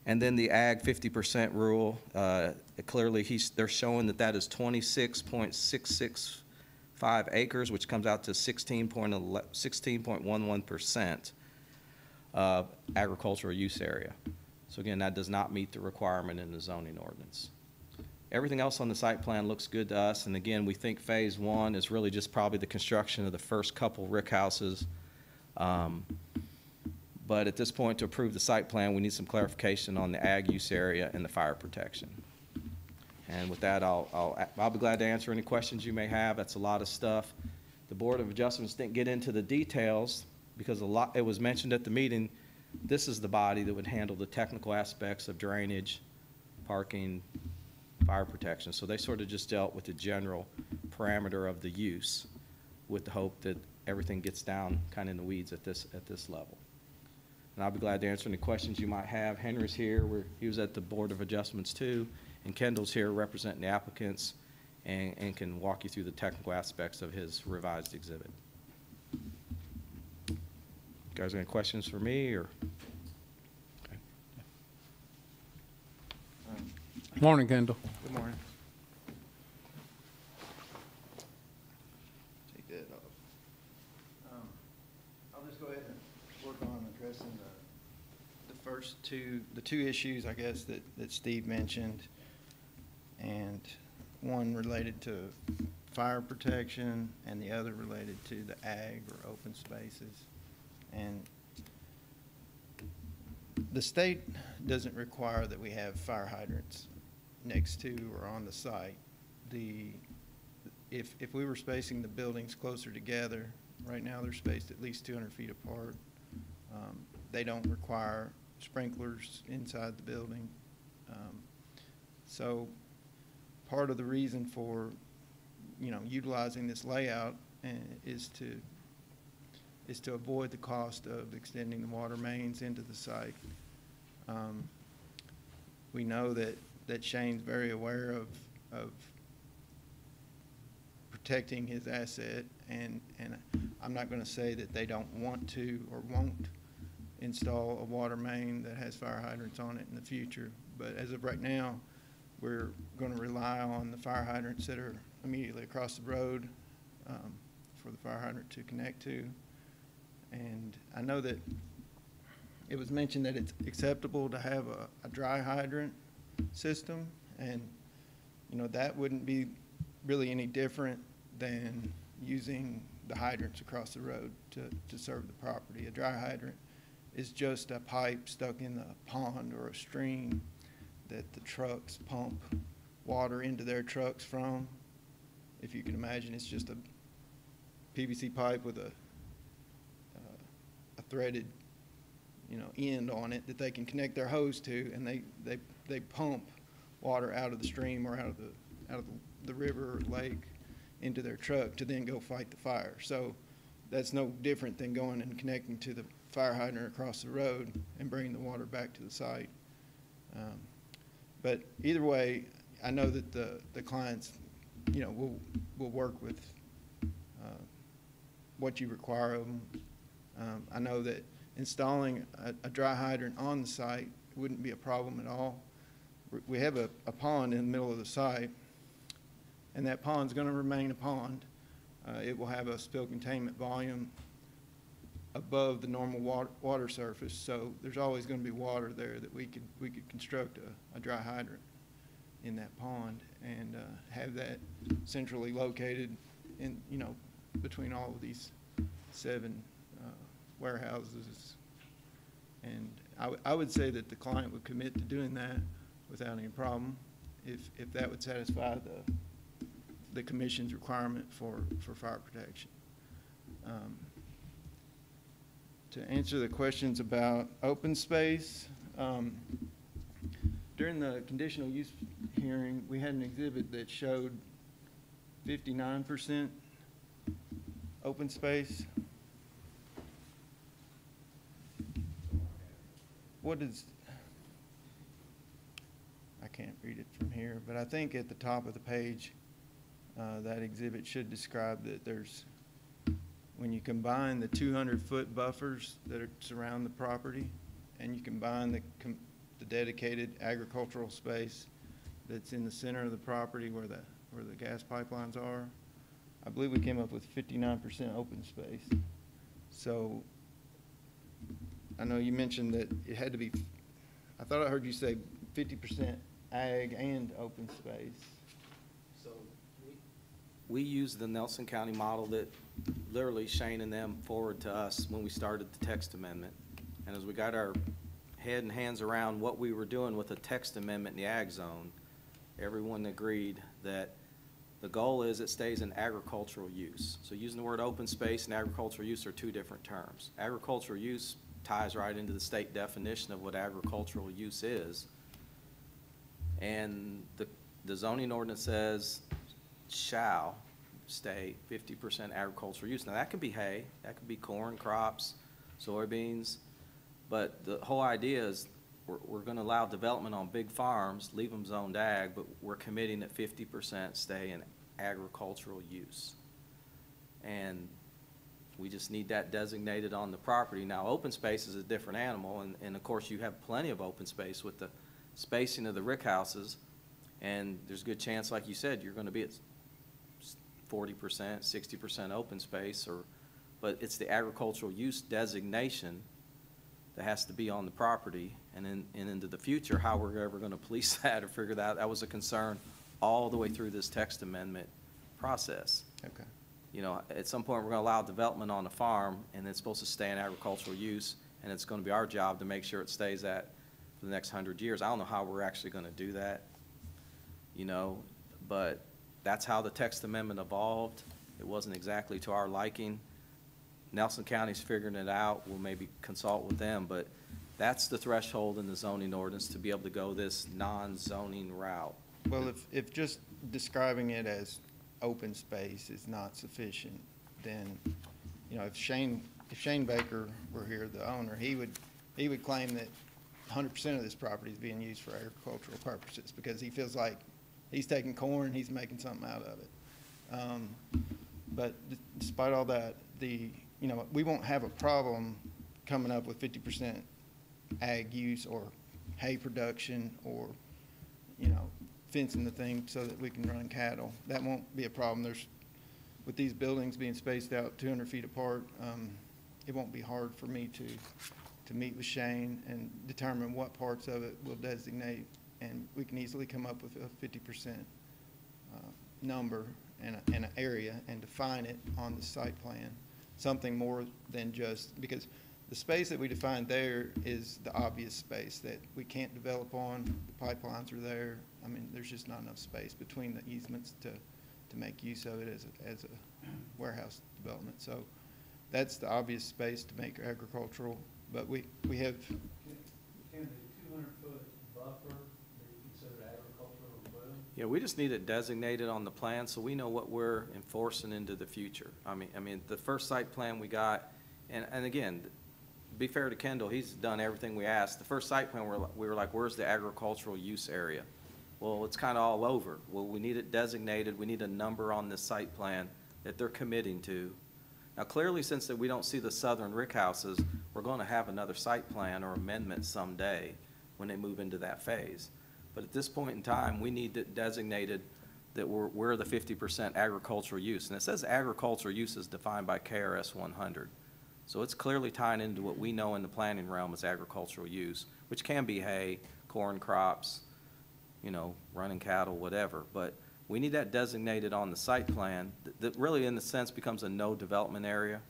And then the ag 50% rule, clearly they're showing that that is 26.665 acres, which comes out to 16.11% of agricultural use area. So again, that does not meet the requirement in the zoning ordinance. Everything else on the site plan looks good to us, and again, we think phase one is really just probably the construction of the first couple rick houses. But at this point, to approve the site plan, we need some clarification on the ag use area and the fire protection. And with that, I'll be glad to answer any questions you may have. That's a lot of stuff. The Board of Adjustments didn't get into the details because it was mentioned at the meeting. This is the body that would handle the technical aspects of drainage, parking, fire protection. So they sort of just dealt with the general parameter of the use with the hope that everything gets down kind of in the weeds at this level. And I'll be glad to answer any questions you might have. Henry's here. He was at the Board of Adjustments too. And Kendall's here representing the applicants and can walk you through the technical aspects of his revised exhibit. You guys, any questions for me or? Okay. Morning, Kendall. Good morning. Take that off. I'll just go ahead and work on addressing the first two issues, I guess, that Steve mentioned, and one related to fire protection and the other related to the ag or open spaces. And the state doesn't require that we have fire hydrants next to or on the site. If we were spacing the buildings closer together, right now they're spaced at least 200 feet apart. They don't require sprinklers inside the building. So part of the reason for, utilizing this layout is to avoid the cost of extending the water mains into the site. We know that Shane's very aware of protecting his asset, and I'm not going to say that they don't want to or won't install a water main that has fire hydrants on it in the future. But as of right now, we're going to rely on the fire hydrants that are immediately across the road for the fire hydrant to connect to. And I know that it was mentioned that it's acceptable to have a dry hydrant system, and that wouldn't be really any different than using the hydrants across the road to serve the property. A dry hydrant is just a pipe stuck in the pond or a stream that the trucks pump water into their trucks from. If you can imagine, it's just a PVC pipe with a threaded end on it that they can connect their hose to, and they pump water out of the stream or out of the river or lake into their truck to then go fight the fire. So that's no different than going and connecting to the fire hydrant across the road and bringing the water back to the site. But either way, I know that the clients, will work with what you require of them. I know that installing a dry hydrant on the site wouldn't be a problem at all. We have a pond in the middle of the site, and that pond's going to remain a pond. It will have a spill containment volume above the normal water surface, so there's always going to be water there that we could construct a dry hydrant in that pond and have that centrally located in between all of these 7 warehouses. And I would say that the client would commit to doing that without any problem if that would satisfy the commission's requirement for fire protection. To answer the questions about open space, during the conditional use hearing, we had an exhibit that showed 59% open space. What is, I can't read it from here, but I think at the top of the page, that exhibit should describe that there's, when you combine the 200-foot buffers that surround the property, and you combine the dedicated agricultural space that's in the center of the property where the gas pipelines are, I believe we came up with 59% open space. So I know you mentioned that it had to be, I thought I heard you say 50% ag and open space. So we used the Nelson County model that literally Shane and them forwarded to us when we started the text amendment. And as we got our head and hands around what we were doing with the text amendment in the ag zone, everyone agreed that the goal is it stays in agricultural use. So using the word open space and agricultural use are two different terms. Agricultural use ties right into the state definition of what agricultural use is. And the zoning ordinance says shall stay 50% agricultural use. Now that could be hay, that could be corn, crops, soybeans, but the whole idea is we're going to allow development on big farms, leave them zoned ag, but we're committing that 50% stay in agricultural use. And we just need that designated on the property. Now, open space is a different animal, and of course you have plenty of open space with the spacing of the rick houses, and there's a good chance, like you said, you're going to be at 40%, 60% open space, but it's the agricultural use designation that has to be on the property, and into the future, how we're ever going to police that or figure that out. That was a concern all the way through this text amendment process. Okay. You know, at some point, we're going to allow development on the farm, and it's supposed to stay in agricultural use, and it's going to be our job to make sure it stays that for the next 100 years. I don't know how we're actually going to do that, you know, but that's how the text amendment evolved. It wasn't exactly to our liking. Nelson County's figuring it out. We'll maybe consult with them, but that's the threshold in the zoning ordinance to be able to go this non-zoning route. Well, if just describing it as open space is not sufficient, then, you know, if Shane Baker were here, the owner, he would claim that 100% of this property is being used for agricultural purposes because he feels like he's taking corn, he's making something out of it. But despite all that, you know, we won't have a problem coming up with 50% ag use or hay production or, you know, fencing the thing so that we can run cattle. That won't be a problem. With these buildings being spaced out 200 feet apart, it won't be hard for me to meet with Shane and determine what parts of it we'll designate, and we can easily come up with a 50% number and an area and define it on the site plan. Something more than just, because the space that we defined there is the obvious space that we can't develop on. The pipelines are there. I mean, there's just not enough space between the easements to make use of it as a warehouse development. So that's the obvious space to make agricultural, but we have. Can the 200-foot buffer be considered agricultural as well? Yeah, we just need it designated on the plan so we know what we're enforcing into the future. I mean, the first site plan we got, and again, be fair to Kendall, he's done everything we asked. The first site plan, we were like, where's the agricultural use area? Well, it's kind of all over. Well, we need it designated. We need a number on this site plan that they're committing to. Now, clearly, since that we don't see the southern rick houses, we're going to have another site plan or amendment someday when they move into that phase. But at this point in time, we need it designated that we're the 50% agricultural use. And it says agricultural use is defined by KRS 100. So it's clearly tying into what we know in the planning realm as agricultural use, which can be hay, corn crops, you know, running cattle, whatever. But we need that designated on the site plan that really, in a sense, becomes a no development area.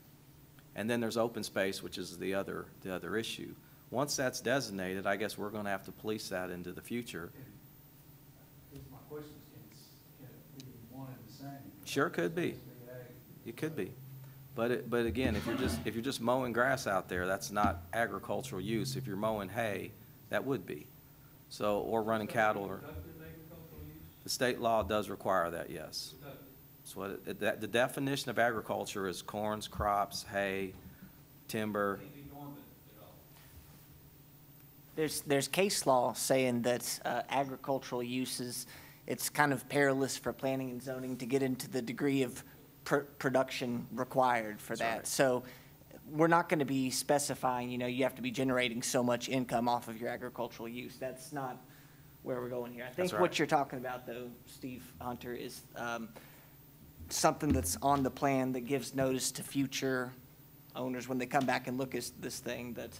And then there's open space, which is the other issue. Once that's designated, I guess we're going to have to police that into the future. My question is, can it be one and the same? Sure could be. It could be. But again, if you're just mowing grass out there, that's not agricultural use. If you're mowing hay, that would be. So, or running cattle or. Productive agricultural The state law does require that, yes. So the definition of agriculture is corns, crops, hay, timber. There's case law saying that agricultural uses, it's kind of perilous for planning and zoning to get into the degree of production required for that. right. So we're not going to be specifying, you have to be generating so much income off of your agricultural use. That's not where we're going here. I think That's what right. you're talking about, though, Steve Hunter, is something that's on the plan that gives notice to future owners when they come back and look at this thing that,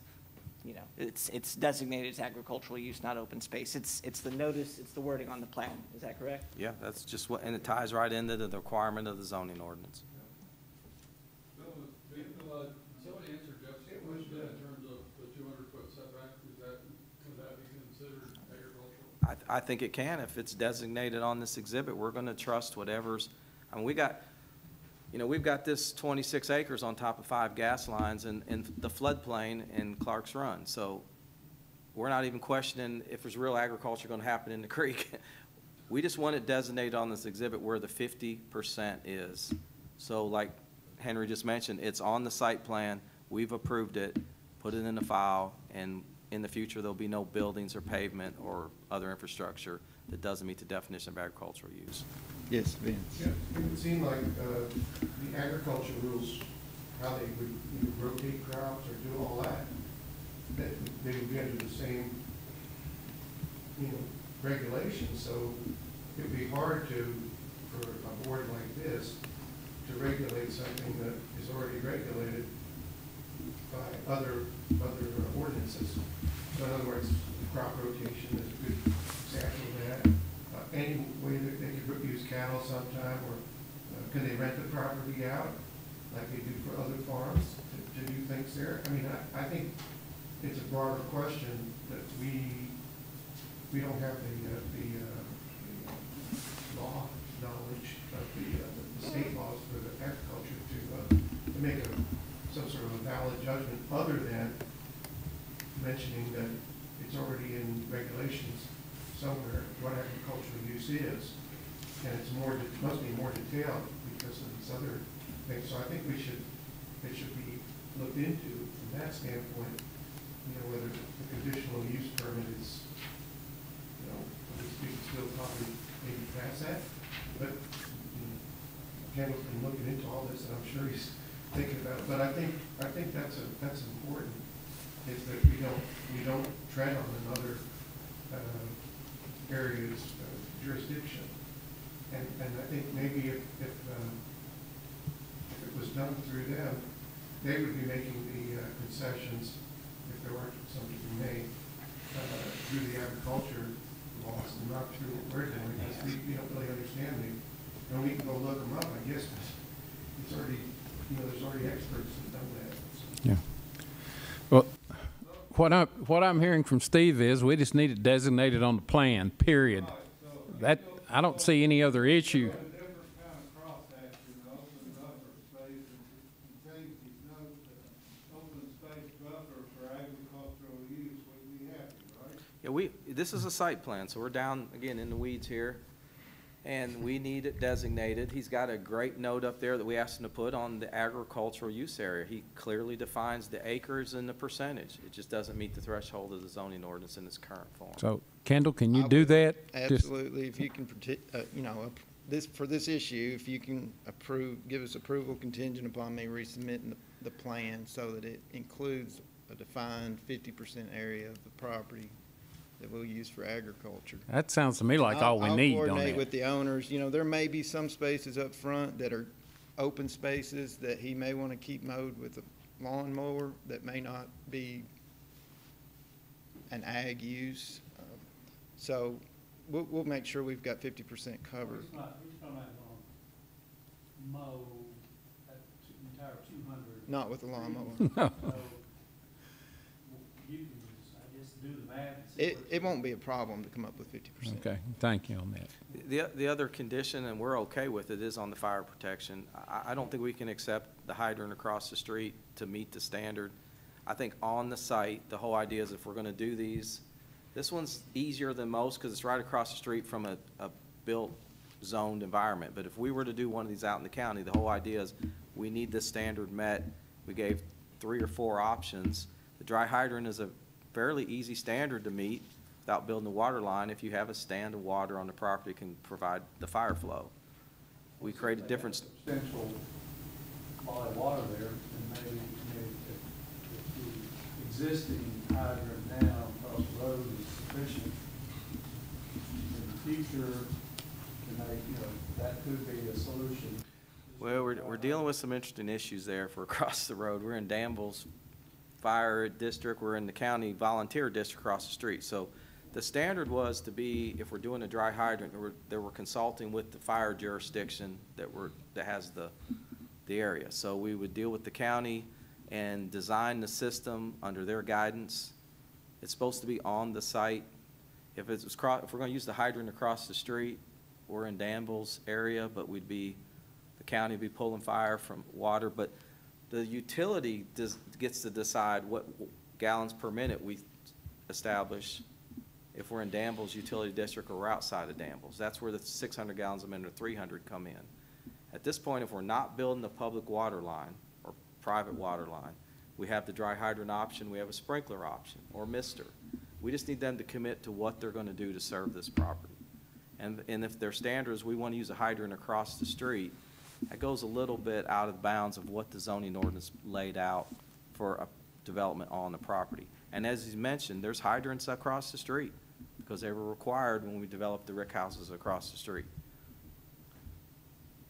it's designated as agricultural use, not open space. It's the notice, it's the wording on the plan. Is that correct? Yeah, that's just what, and it ties right into the requirement of the zoning ordinance. Somebody answered Jeff's question in terms of the 200-foot setback. Could that be considered agricultural? I think it can. If it's designated on this exhibit, we're gonna trust whatever's, I mean, we've got this 26 acres on top of 5 gas lines in the floodplain in Clark's Run. So we're not even questioning if there's real agriculture gonna happen in the creek. We just want it designated on this exhibit where the 50% is. So like Henry just mentioned, it's on the site plan, we've approved it, put it in the file, and in the future, there'll be no buildings or pavement or other infrastructure that doesn't meet the definition of agricultural use. Yes, Vince. Yeah, it would seem like the agriculture rules, how they would rotate crops or do all that, that they would be under the same, regulations. So it would be hard for a board like this to regulate something that is already regulated by other ordinances. So in other words, crop rotation is a good example of that. Any way that they could use cattle sometime, or can they rent the property out like they do for other farms to do things there? I mean, I think it's a broader question that we don't have the law knowledge of the state laws for the agriculture to make some sort of a valid judgment, other than mentioning that it's already in regulations somewhere what agricultural use is, and it must be more detailed because of these other things. So I think it should be looked into from that standpoint, whether the conditional use permit is, we can still probably maybe pass that, but Kendall's been looking into all this, and I'm sure he's thinking about it. But I think that's important, is that we don't tread on another area's jurisdiction. And I think maybe if it was done through them, they would be making the concessions, if there weren't something to be made, through the agriculture laws and not through what we're doing, because we don't really understand them. And we can go look them up, I guess, but it's already, there's already experts that know that. So. Yeah. Well, what I'm hearing from Steve is we just need it designated on the plan, period. That, I don't see any other issue. A different kind of cross-action, open buffer space, and change these notes to open space buffer for agricultural use, we'd be happy, right? Yeah, this is a site plan, so we're down, again, in the weeds here, and we need it designated. He's got a great note up there that we asked him to put on the agricultural use area. He clearly defines the acres and the percentage. It just doesn't meet the threshold of the zoning ordinance in its current form. So, Kendall, can you do that? Absolutely. If you can, for this issue, if you can give us approval contingent upon me resubmitting the plan so that it includes a defined 50% area of the property that we'll use for agriculture. That sounds to me like all we need on I'll coordinate that. with the owners. There may be some spaces up front that are open spaces that he may want to keep mowed with a lawnmower that may not be an ag use. So we'll make sure we've got 50% covered. He's not mow that entire 200. Not with a lawnmower. So you can just, I guess, do the math. And see It won't be a problem to come up with 50%. Okay, thank you on that. The other condition, and we're okay with it, is on the fire protection. I don't think we can accept the hydrant across the street to meet the standard. I think on the site, the whole idea is if we're gonna do these, this one's easier than most because it's right across the street from a built, zoned environment. But if we were to do one of these out in the county, the whole idea is we need this standard met. We gave 3 or 4 options. The dry hydrant is a fairly easy standard to meet without building a water line if you have a stand of water on the property can provide the fire flow. We created different. Substantial body of water there, and maybe if the existing hydrant now across the road is sufficient in the future, then that could be a solution. Well, we're dealing with some interesting issues there for across the road. We're in Danville's fire district, we're in the county volunteer district across the street. So the standard was to be, if we're doing a dry hydrant, they were consulting with the fire jurisdiction that has the area. So we would deal with the county and design the system under their guidance. It's supposed to be on the site. If we're going to use the hydrant across the street, we're in Danville's area, but the county would be pulling fire from water. But the utility gets to decide what gallons per minute we establish if we're in Danville's utility district or we're outside of Danville's. That's where the 600 gallons a minute or 300 come in. At this point, if we're not building a public water line or private water line, we have the dry hydrant option, we have a sprinkler option, or mister. We just need them to commit to what they're going to do to serve this property. And if their standard is we want to use a hydrant across the street, that goes a little bit out of bounds of what the zoning ordinance laid out for a development on the property. And as you mentioned, there's hydrants across the street because they were required when we developed the rick houses across the street.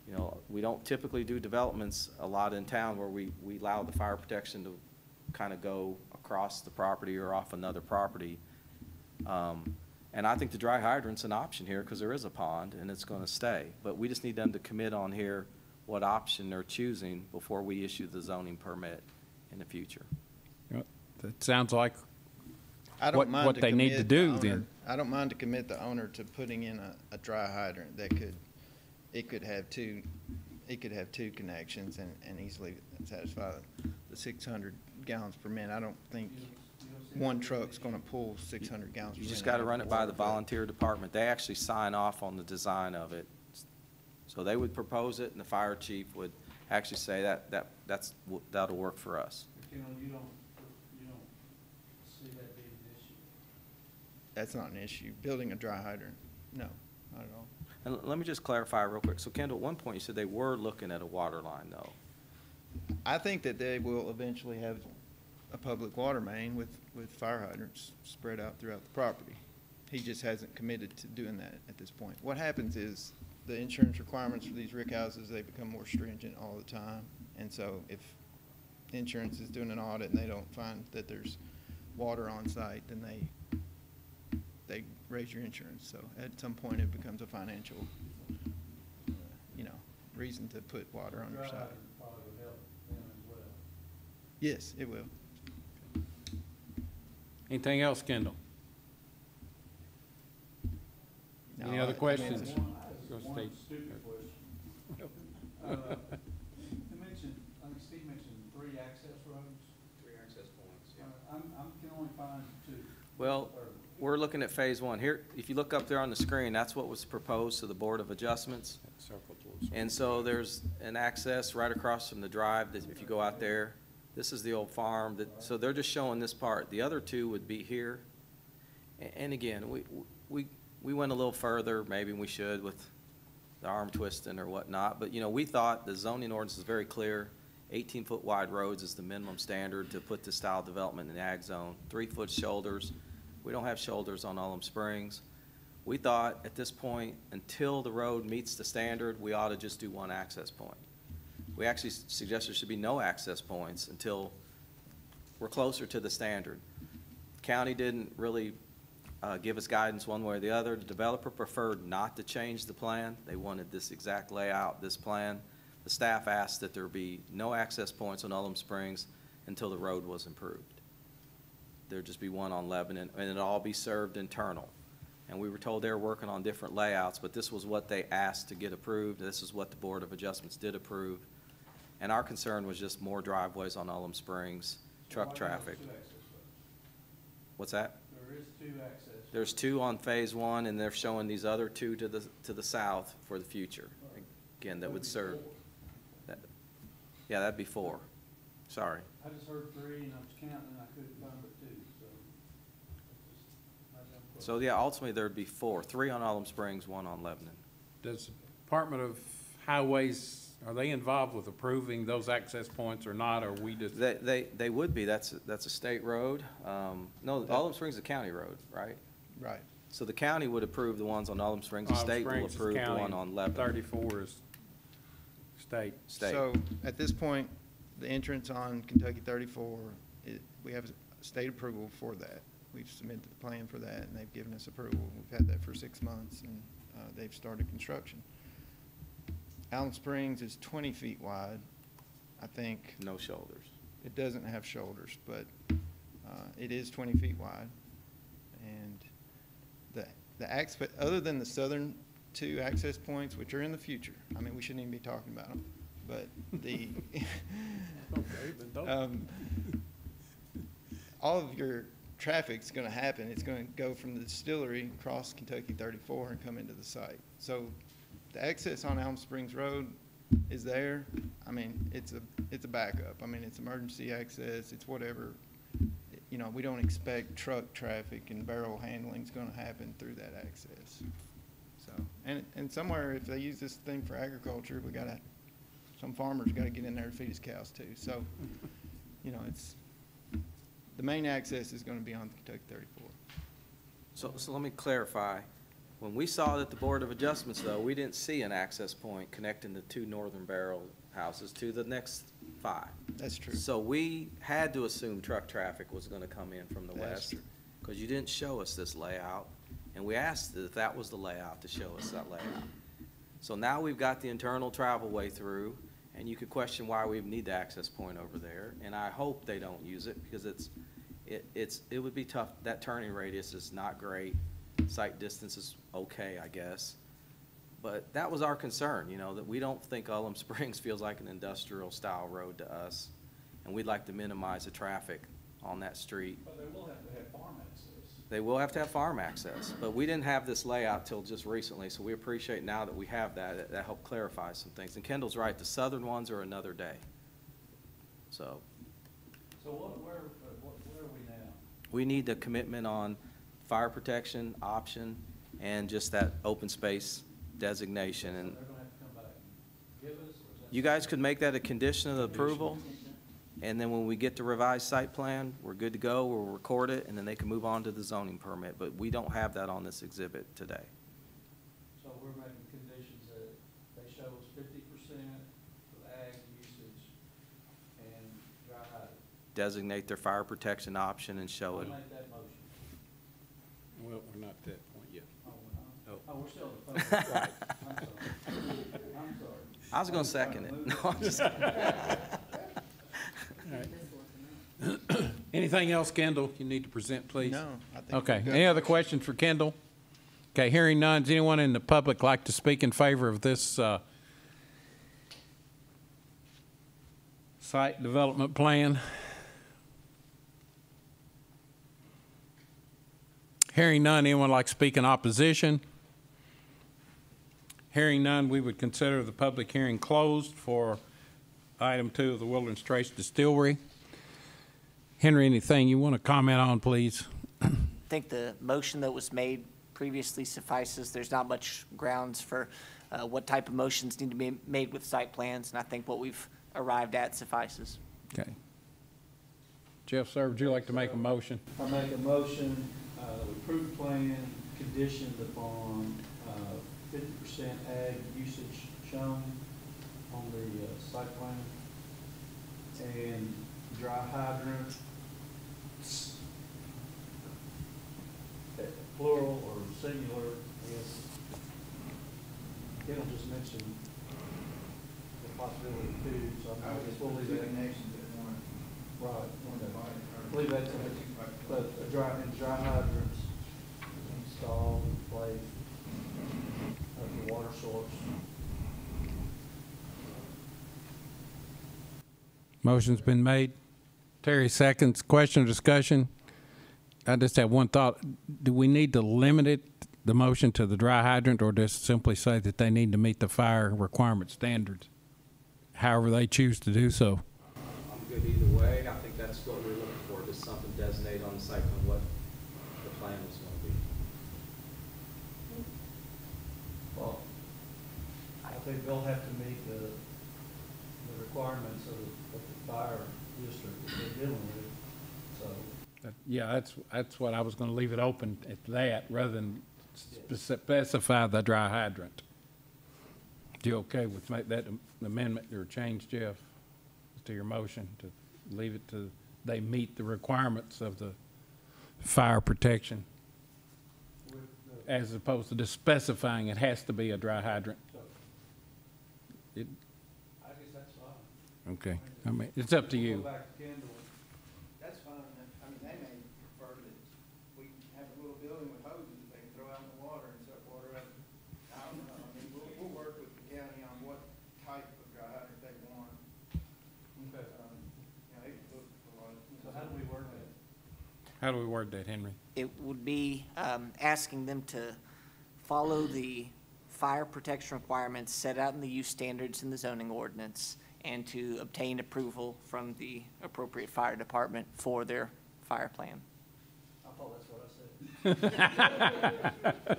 You know, we don't typically do developments a lot in town where we allow the fire protection to kind of go across the property or off another property. And I think the dry hydrant's an option here because there is a pond and it's going to stay. But we just need them to commit on here what option they're choosing before we issue the zoning permit in the future. That sounds like I don't mind what to they need to commit do the owner- then. I don't mind to commit the owner to putting in a dry hydrant that could have two connections and easily satisfy the 600 gallons per minute. I don't think one truck's gonna pull 600 gallons per minute. You just got to run it by the volunteer department. They actually sign off on the design of it. So they would propose it and the fire chief would actually say that'll work for us. You don't see that being an issue? That's not an issue. Building a dry hydrant, no, not at all. And let me just clarify real quick. So Kendall, at one point you said they were looking at a water line though. I think that they will eventually have a public water main with fire hydrants spread out throughout the property. He just hasn't committed to doing that at this point. What happens is the insurance requirements for these rick houses, they become more stringent all the time. And so if insurance is doing an audit and they don't find that there's water on site, then they raise your insurance. So at some point it becomes a financial, reason to put water on your site. Probably would help them as well. Yes, it will. Anything else, Kendall? No, Any other I mean, questions? it's- Go One Steve. stupid question. You mentioned, I think Steve mentioned 3 access roads. 3 access points, I can only find 2. Well, we're looking at phase 1. Here, if you look up there on the screen, that's what was proposed to the Board of Adjustments. And so there's an access right across from the drive that if you go out there, this is the old farm. So they're just showing this part. The other 2 would be here. And again, we went a little further, maybe we should, with the arm twisting or whatnot. But, we thought the zoning ordinance is very clear. 18-foot wide roads is the minimum standard to put this style of development in the ag zone. 3-foot shoulders. We don't have shoulders on Ullum Springs. We thought at this point, until the road meets the standard, we ought to just do 1 access point. We actually suggest there should be no access points until we're closer to the standard. County didn't really give us guidance one way or the other. The developer preferred not to change the plan. They wanted this exact layout, this plan. The staff asked that there be no access points on Ullum Springs until the road was improved. There'd just be 1 on Lebanon, and it'd all be served internal. And we were told they were working on different layouts, but this was what they asked to get approved. This is what the Board of Adjustments did approve. And our concern was just more driveways on Ullum Springs, truck traffic. Two access roads. What's that? There there is 2 access. There's 2 on phase 1, and they're showing these other 2 to the south for the future. Again, that would serve. That, yeah, that'd be 4. Sorry. I just heard 3 and I was counting and I couldn't find but 2, so. So yeah, ultimately there'd be 4. 3 on Alum Springs, 1 on Lebanon. Does the Department of Highways, are they involved with approving those access points or not, or we just? They would be. That's a state road. No, Alum Springs is a county road, right? Right. So the county would approve the ones on Alum Springs. The Alum state will Springs is approve the county, one on Lebanon. 34 is state. So at this point, the entrance on Kentucky 34, we have state approval for that. We've submitted the plan for that, and they've given us approval. We've had that for 6 months, and they've started construction. Alum Springs is 20 feet wide, I think. No shoulders. It doesn't have shoulders, but it is 20 feet wide. And other than the southern 2 access points, which are in the future, I mean, we shouldn't even be talking about them, but the all of your traffic's going to happen. It's going to go from the distillery across Kentucky 34 and come into the site. So the access on Alum Springs Road is there. I mean, it's a backup. I mean, it's emergency access. It's whatever. You know, we don't expect truck traffic and barrel handling is going to happen through that access. So, and somewhere, if they use this thing for agriculture, some farmers got to get in there to feed his cows too. So, you know, the main access is going to be on Kentucky 34. So let me clarify. When we saw that the Board of Adjustments, though, we didn't see an access point connecting the 2 northern barrel houses to the next 5. That's true. So we had to assume truck traffic was going to come in from the That's west, true. because you didn't show us this layout, and we asked if that was the layout to show us that layout. So now we've got the internal travel way through, and you could question why we need the access point over there, and I hope they don't use it, because it would be tough. That turning radius is not great. Sight distance is okay, I guess. But that was our concern, you know, that we don't think Alum Springs feels like an industrial style road to us, and we'd like to minimize the traffic on that street. But they will have to have farm access. They will have to have farm access, but we didn't have this layout till just recently, so we appreciate now that we have that. That helped clarify some things. And Kendall's right, the southern ones are another day. So Where are we now? we need the commitment on fire protection option and just that open space designation. And They're gonna have to come back and give us, or is that? you guys could make that a condition of approval, and then when we get the revised site plan, we're good to go, we'll record it, and then they can move on to the zoning permit, but we don't have that on this exhibit today. So we're making conditions that they show us 50% for ag usage and dry hydrant. Designate their fire protection option and show it. I'll make that motion. Well, we're not at that point yet. Oh, we're not? Oh, we're still in the public. Right. I'm sorry. I'm sorry. I was gonna second it. No, I'm just Anything else, Kendall, you need to present, please? No, I think. Okay, we're good. any other questions for Kendall? Okay, hearing none, does anyone in the public like to speak in favor of this site development plan? Hearing none, anyone like to speak in opposition? Hearing none, we would consider the public hearing closed for item 2 of the Wilderness Trace Distillery. Henry, anything you want to comment on, please? I think the motion that was made previously suffices. There's not much grounds for what type of motions need to be made with site plans, and I think what we've arrived at suffices. Okay. Jeff, sir, would you like to make a motion? I make a motion, we approve the plan conditioned upon 50% ag usage shown on the site plan, and dry hydrant, plural or singular, is, it'll just mention the possibility of 2, so I guess we'll leave that. Right. Leave that to, but dry hydrants installed in place of the water source. Motion's been made. Terry seconds. Question or discussion? I just have one thought. Do we need to limit it, the motion, to the dry hydrant, or just simply say that they need to meet the fire requirement standards, however they choose to do so? I'm good either way. I think that's what we're looking for, just something designated on the site plan what the plan was going to be. Well, I think they'll have to meet the requirements of the fire district that they're dealing with, so. Yeah, that's what I was going to leave it open at that, rather than specify the dry hydrant. You okay with that amendment or change, Jeff, to your motion to leave it to they meet the requirements of the fire protection, as opposed to just specifying it has to be a dry hydrant? I guess that's fine. Okay, I mean, it's up to you. Go back to Kendall. That's fine. I mean, they may prefer that we have a little building with hoses that they can throw out in the water and suck water out. I don't know. I mean, we'll work with the county on what type of dry hydrant they want. Okay. You know, they can look for a lot of. So how do we work that? How do we word that, Henry? It would be asking them to follow the fire protection requirements set out in the use standards in the zoning ordinance, and to obtain approval from the appropriate fire department for their fire plan. I thought that's what I said.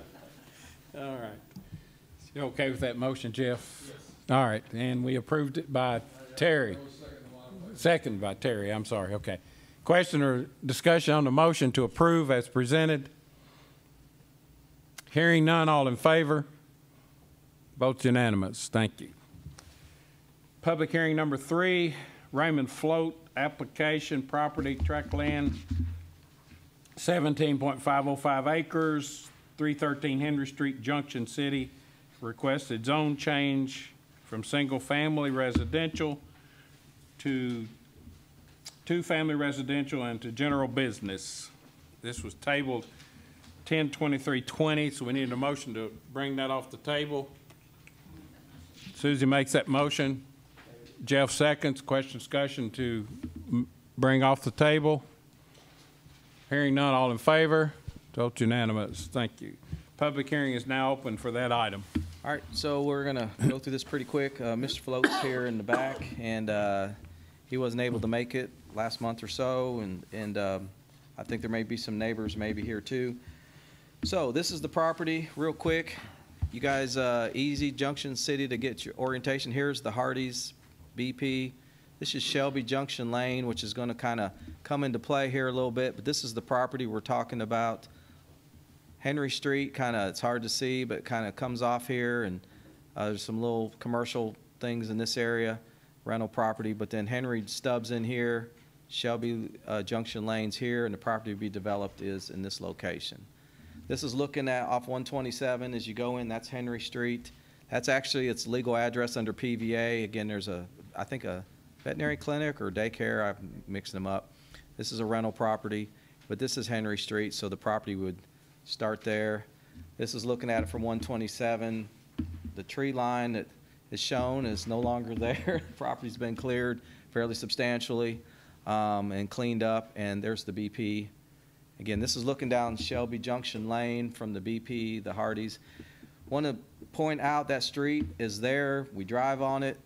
All right. You okay with that motion, Jeff? Yes. All right, and we approved it by Terry. Second by Terry, I'm sorry, okay. Question or discussion on the motion to approve as presented? Hearing none, all in favor? Votes unanimous, thank you. Public hearing number 3, Raymond Float, application, property, tract land, 17.505 acres, 313 Henry Street, Junction City. Requested zone change from single-family residential to two-family residential and to general business. This was tabled 10/23/20, so we need a motion to bring that off the table. Susie makes that motion. Jeff seconds. Question, discussion to bring off the table. Hearing none, all in favor? Vote unanimous. Thank you. Public hearing is now open for that item. All right, so we're going to go through this pretty quick. Mr. Float's here in the back, and he wasn't able to make it last month or so, and I think there may be some neighbors maybe here too. So this is the property, real quick. You guys, easy, Junction City to get your orientation. Here's the Hardee's BP. This is Shelby Junction Lane, which is going to kind of come into play here a little bit, but this is the property we're talking about. Henry Street, kind of, it's hard to see, but kind of comes off here, and there's some little commercial things in this area, rental property, but then Henry stubs in here, Shelby Junction Lane's here, and the property to be developed is in this location. This is looking at off 127 as you go in, that's Henry Street. That's actually its legal address under PVA. Again, there's I think a veterinary clinic or daycare, I've mixed them up. This is a rental property, but this is Henry Street, so the property would start there. This is looking at it from 127. The tree line that is shown is no longer there. The property's been cleared fairly substantially and cleaned up, and there's the BP. Again, this is looking down Shelby Junction Lane from the BP, the Hardee's. Want to point out that street is there. We drive on it.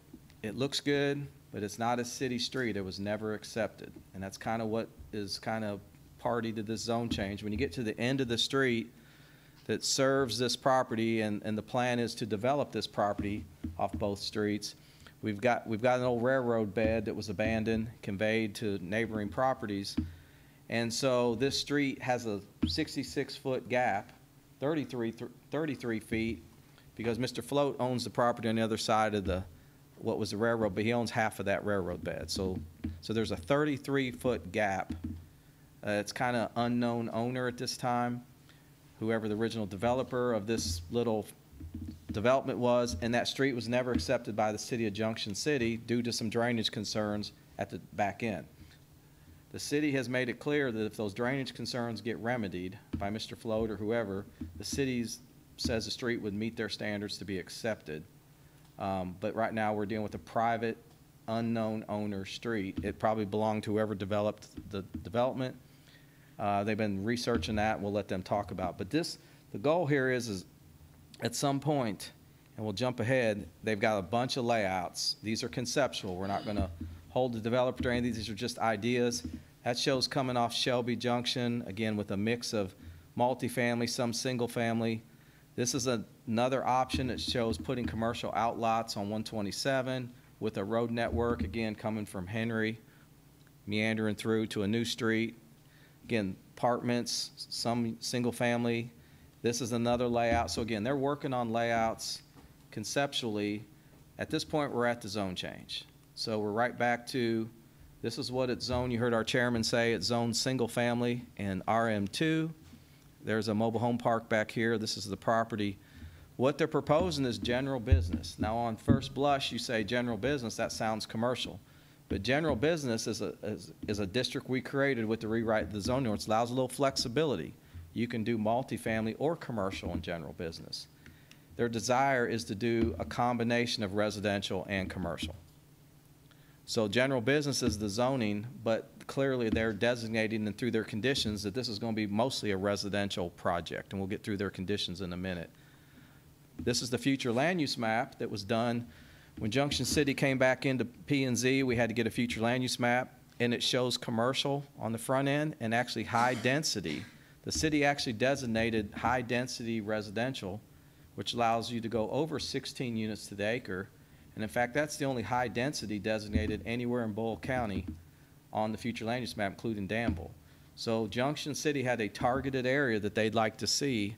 It looks good, but it's not a city street. It was never accepted, and that's kind of what is kind of party to this zone change. When you get to the end of the street that serves this property, and the plan is to develop this property off both streets, we've got an old railroad bed that was abandoned, conveyed to neighboring properties, and so this street has a 66-foot gap, 33 feet, because Mr. Float owns the property on the other side of what was the railroad, but he owns half of that railroad bed. So there's a 33-foot gap. It's kind of unknown owner at this time, whoever the original developer of this little development was, and that street was never accepted by the city of Junction City due to some drainage concerns at the back end. The city has made it clear that if those drainage concerns get remedied by Mr. Float or whoever, the city says the street would meet their standards to be accepted. But right now we're dealing with a private, unknown owner street. It probably belonged to whoever developed the development. They've been researching that, and we'll let them talk about it. But the goal here is at some point, and we'll jump ahead, they've got a bunch of layouts. These are conceptual. We're not going to hold the developer to any of these. These are just ideas. That shows coming off Shelby Junction, again, with a mix of multifamily, some single family. This is another option that shows putting commercial outlots on 127 with a road network, again, coming from Henry, meandering through to a new street. Again, apartments, some single family. This is another layout. So again, they're working on layouts conceptually. At this point, we're at the zone change. So we're right back to, this is what it's zoned. You heard our chairman say it's zoned single family and RM2. There's a mobile home park back here. This is the property. What they're proposing is general business. Now, on first blush, you say general business, that sounds commercial. But general business is a district we created with the rewrite of the zoning ordinance. It allows a little flexibility. You can do multifamily or commercial in general business. Their desire is to do a combination of residential and commercial. So general business is the zoning, but clearly they're designating and through their conditions that this is going to be mostly a residential project, and we'll get through their conditions in a minute. This is the future land use map that was done when Junction City came back into P&Z. We had to get a future land use map, and it shows commercial on the front end and actually high density. The city actually designated high density residential, which allows you to go over 16 units to the acre. And in fact, that's the only high density designated anywhere in Boyle County on the future land use map, including Danville. So Junction City had a targeted area that they'd like to see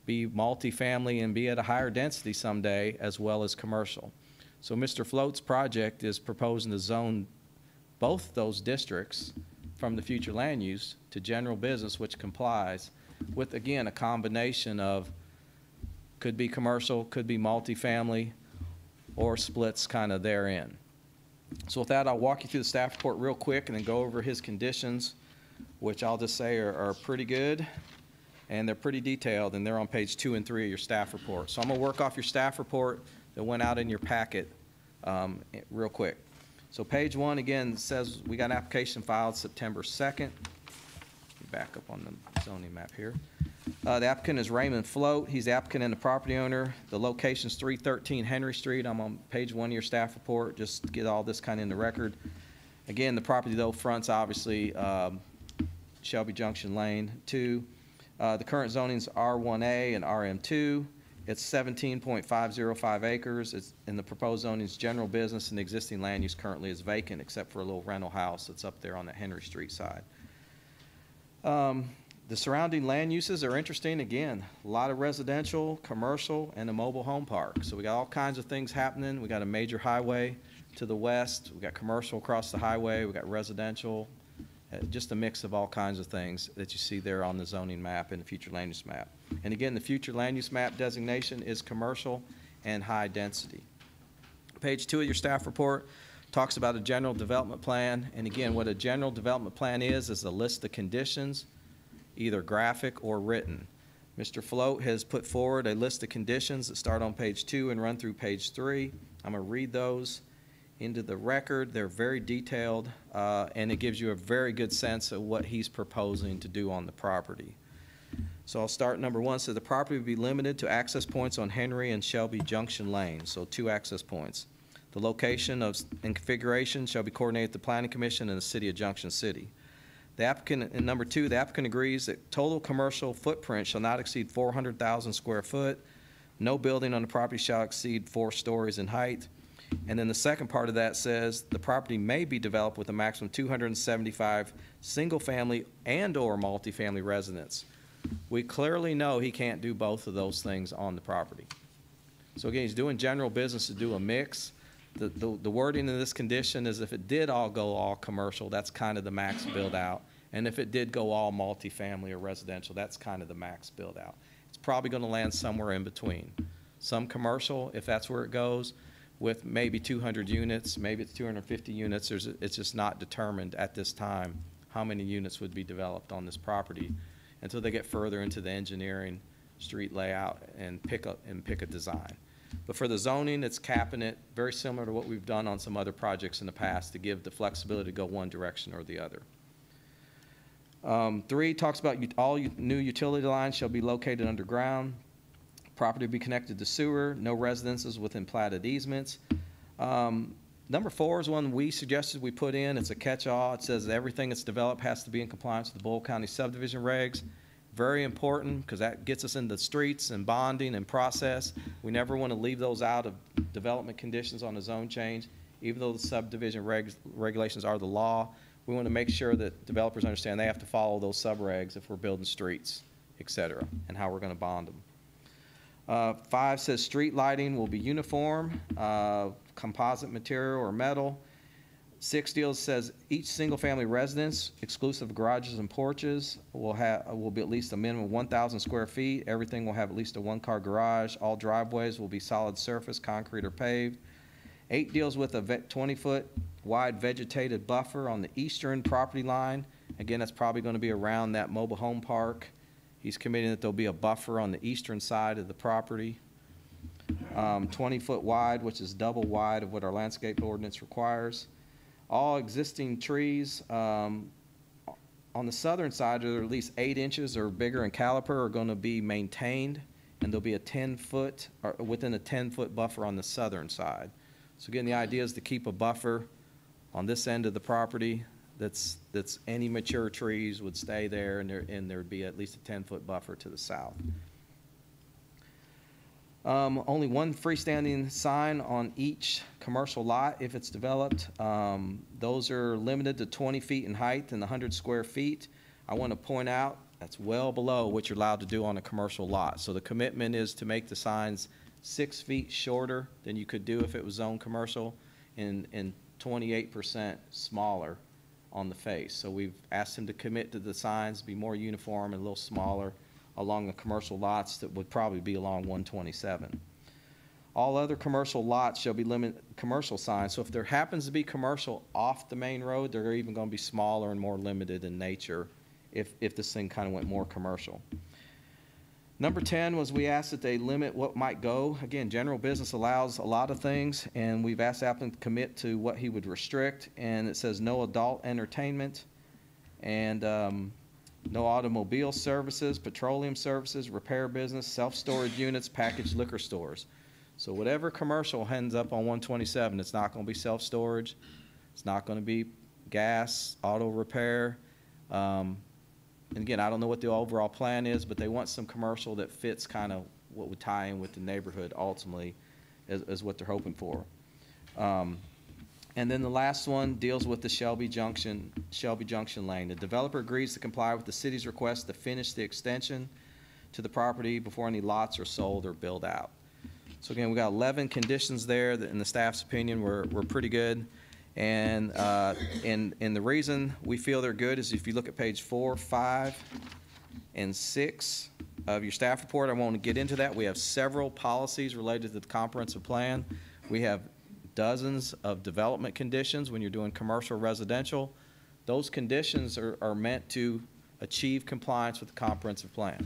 be multifamily and be at a higher density someday, as well as commercial. So Mr. Float's project is proposing to zone both those districts from the future land use to general business, which complies with, again, a combination of could be commercial, could be multifamily, or splits kind of therein. So with that, I'll walk you through the staff report real quick and then go over his conditions, which I'll just say are pretty good, and they're pretty detailed, and they're on page 2 and 3 of your staff report. So I'm going to work off your staff report that went out in your packet real quick. So page 1, again, says we got an application filed September 2nd. Back up on the zoning map here. The applicant is Raymond Float. He's the applicant and the property owner. The location is 313 Henry Street. I'm on page 1 of your staff report, just to get all this kind of in the record. Again, the property, though, fronts obviously Shelby Junction Lane 2. The current zoning's R1A and RM2. It's 17.505 acres. And the proposed zoning is general business, and the existing land use currently is vacant except for a little rental house that's up there on the Henry Street side. The surrounding land uses are interesting. Again, a lot of residential, commercial, and a mobile home park. So we got all kinds of things happening. We got a major highway to the west. We got commercial across the highway. We got residential, just a mix of all kinds of things that you see there on the zoning map and the future land use map. And again, the future land use map designation is commercial and high density. Page 2 of your staff report talks about a general development plan. And again, what a general development plan is a list of conditions, either graphic or written. Mr. Float has put forward a list of conditions that start on page 2 and run through page 3. I'm going to read those into the record. They're very detailed, and it gives you a very good sense of what he's proposing to do on the property. So I'll start number 1. So the property will be limited to access points on Henry and Shelby Junction Lane, so 2 access points. The location and configuration shall be coordinated with the Planning Commission and the City of Junction City. The applicant, in number 2, the applicant agrees that total commercial footprint shall not exceed 400,000 square foot. No building on the property shall exceed 4 stories in height. And then the second part of that says the property may be developed with a maximum 275 single-family and/or multifamily residents. We clearly know he can't do both of those things on the property. So again, he's doing general business to do a mix. The wording in this condition is if it did all go all commercial, that's kind of the max build out. And if it did go all multifamily or residential, that's kind of the max build out. It's probably going to land somewhere in between. Some commercial, if that's where it goes, with maybe 200 units, maybe it's 250 units. It's just not determined at this time how many units would be developed on this property until they get further into the engineering, street layout, and pick a design. But for the zoning, it's capping it very similar to what we've done on some other projects in the past to give the flexibility to go one direction or the other. 3 talks about all new utility lines shall be located underground. Property be connected to sewer, no residences within platted easements. Number 4 is one we suggested we put in. It's a catch-all. It says everything that's developed has to be in compliance with the Boyle County subdivision regs. Very important because that gets us into streets and bonding and process. We never want to leave those out of development conditions on a zone change. Even though the subdivision regulations are the law, we want to make sure that developers understand they have to follow those subregs if we're building streets, et cetera, and how we're going to bond them. 5 says street lighting will be uniform, composite material or metal. 6 says each single-family residence, exclusive of garages and porches, will be at least a minimum of 1,000 square feet. Everything will have at least a one-car garage. All driveways will be solid surface, concrete or paved. 8 deals with a 20-foot wide vegetated buffer on the eastern property line. Again, that's probably going to be around that mobile home park. He's committing that there'll be a buffer on the eastern side of the property. 20-foot wide, which is double wide of what our landscape ordinance requires. All existing trees on the southern side that are at least 8 inches or bigger in caliper are going to be maintained, and there'll be a 10-foot or within a 10-foot buffer on the southern side. So again, the idea is to keep a buffer on this end of the property that's any mature trees would stay there, and there would be at least a 10-foot buffer to the south. Only one freestanding sign on each commercial lot if it's developed. Those are limited to 20 feet in height and 100 square feet. I want to point out that's well below what you're allowed to do on a commercial lot. So the commitment is to make the signs 6 feet shorter than you could do if it was zoned commercial, and 28% smaller on the face. So we've asked him to commit to the signs be more uniform and a little smaller along the commercial lots that would probably be along 127. All other commercial lots shall be limited commercial signs. So if there happens to be commercial off the main road, they're even going to be smaller and more limited in nature if this thing kind of went more commercial. Number 10 was we asked that they limit what might go. Again, general business allows a lot of things, and we've asked the applicant to commit to what he would restrict, and it says no adult entertainment, and no automobile services, petroleum services, repair business, self-storage units, packaged liquor stores. So whatever commercial ends up on 127, it's not going to be self-storage, it's not going to be gas, auto repair. And again, I don't know what the overall plan is, but they want some commercial that fits kind of what would tie in with the neighborhood ultimately is what they're hoping for. And then the last one deals with the Shelby Junction lane. The developer agrees to comply with the city's request to finish the extension to the property before any lots are sold or built out. So again, we got 11 conditions there that in the staff's opinion were pretty good. And the reason we feel they're good is if you look at page 4, 5, and 6 of your staff report. I won't get into that. We have several policies related to the comprehensive plan. We have dozens of development conditions when you're doing commercial residential. Those conditions are meant to achieve compliance with the comprehensive plan.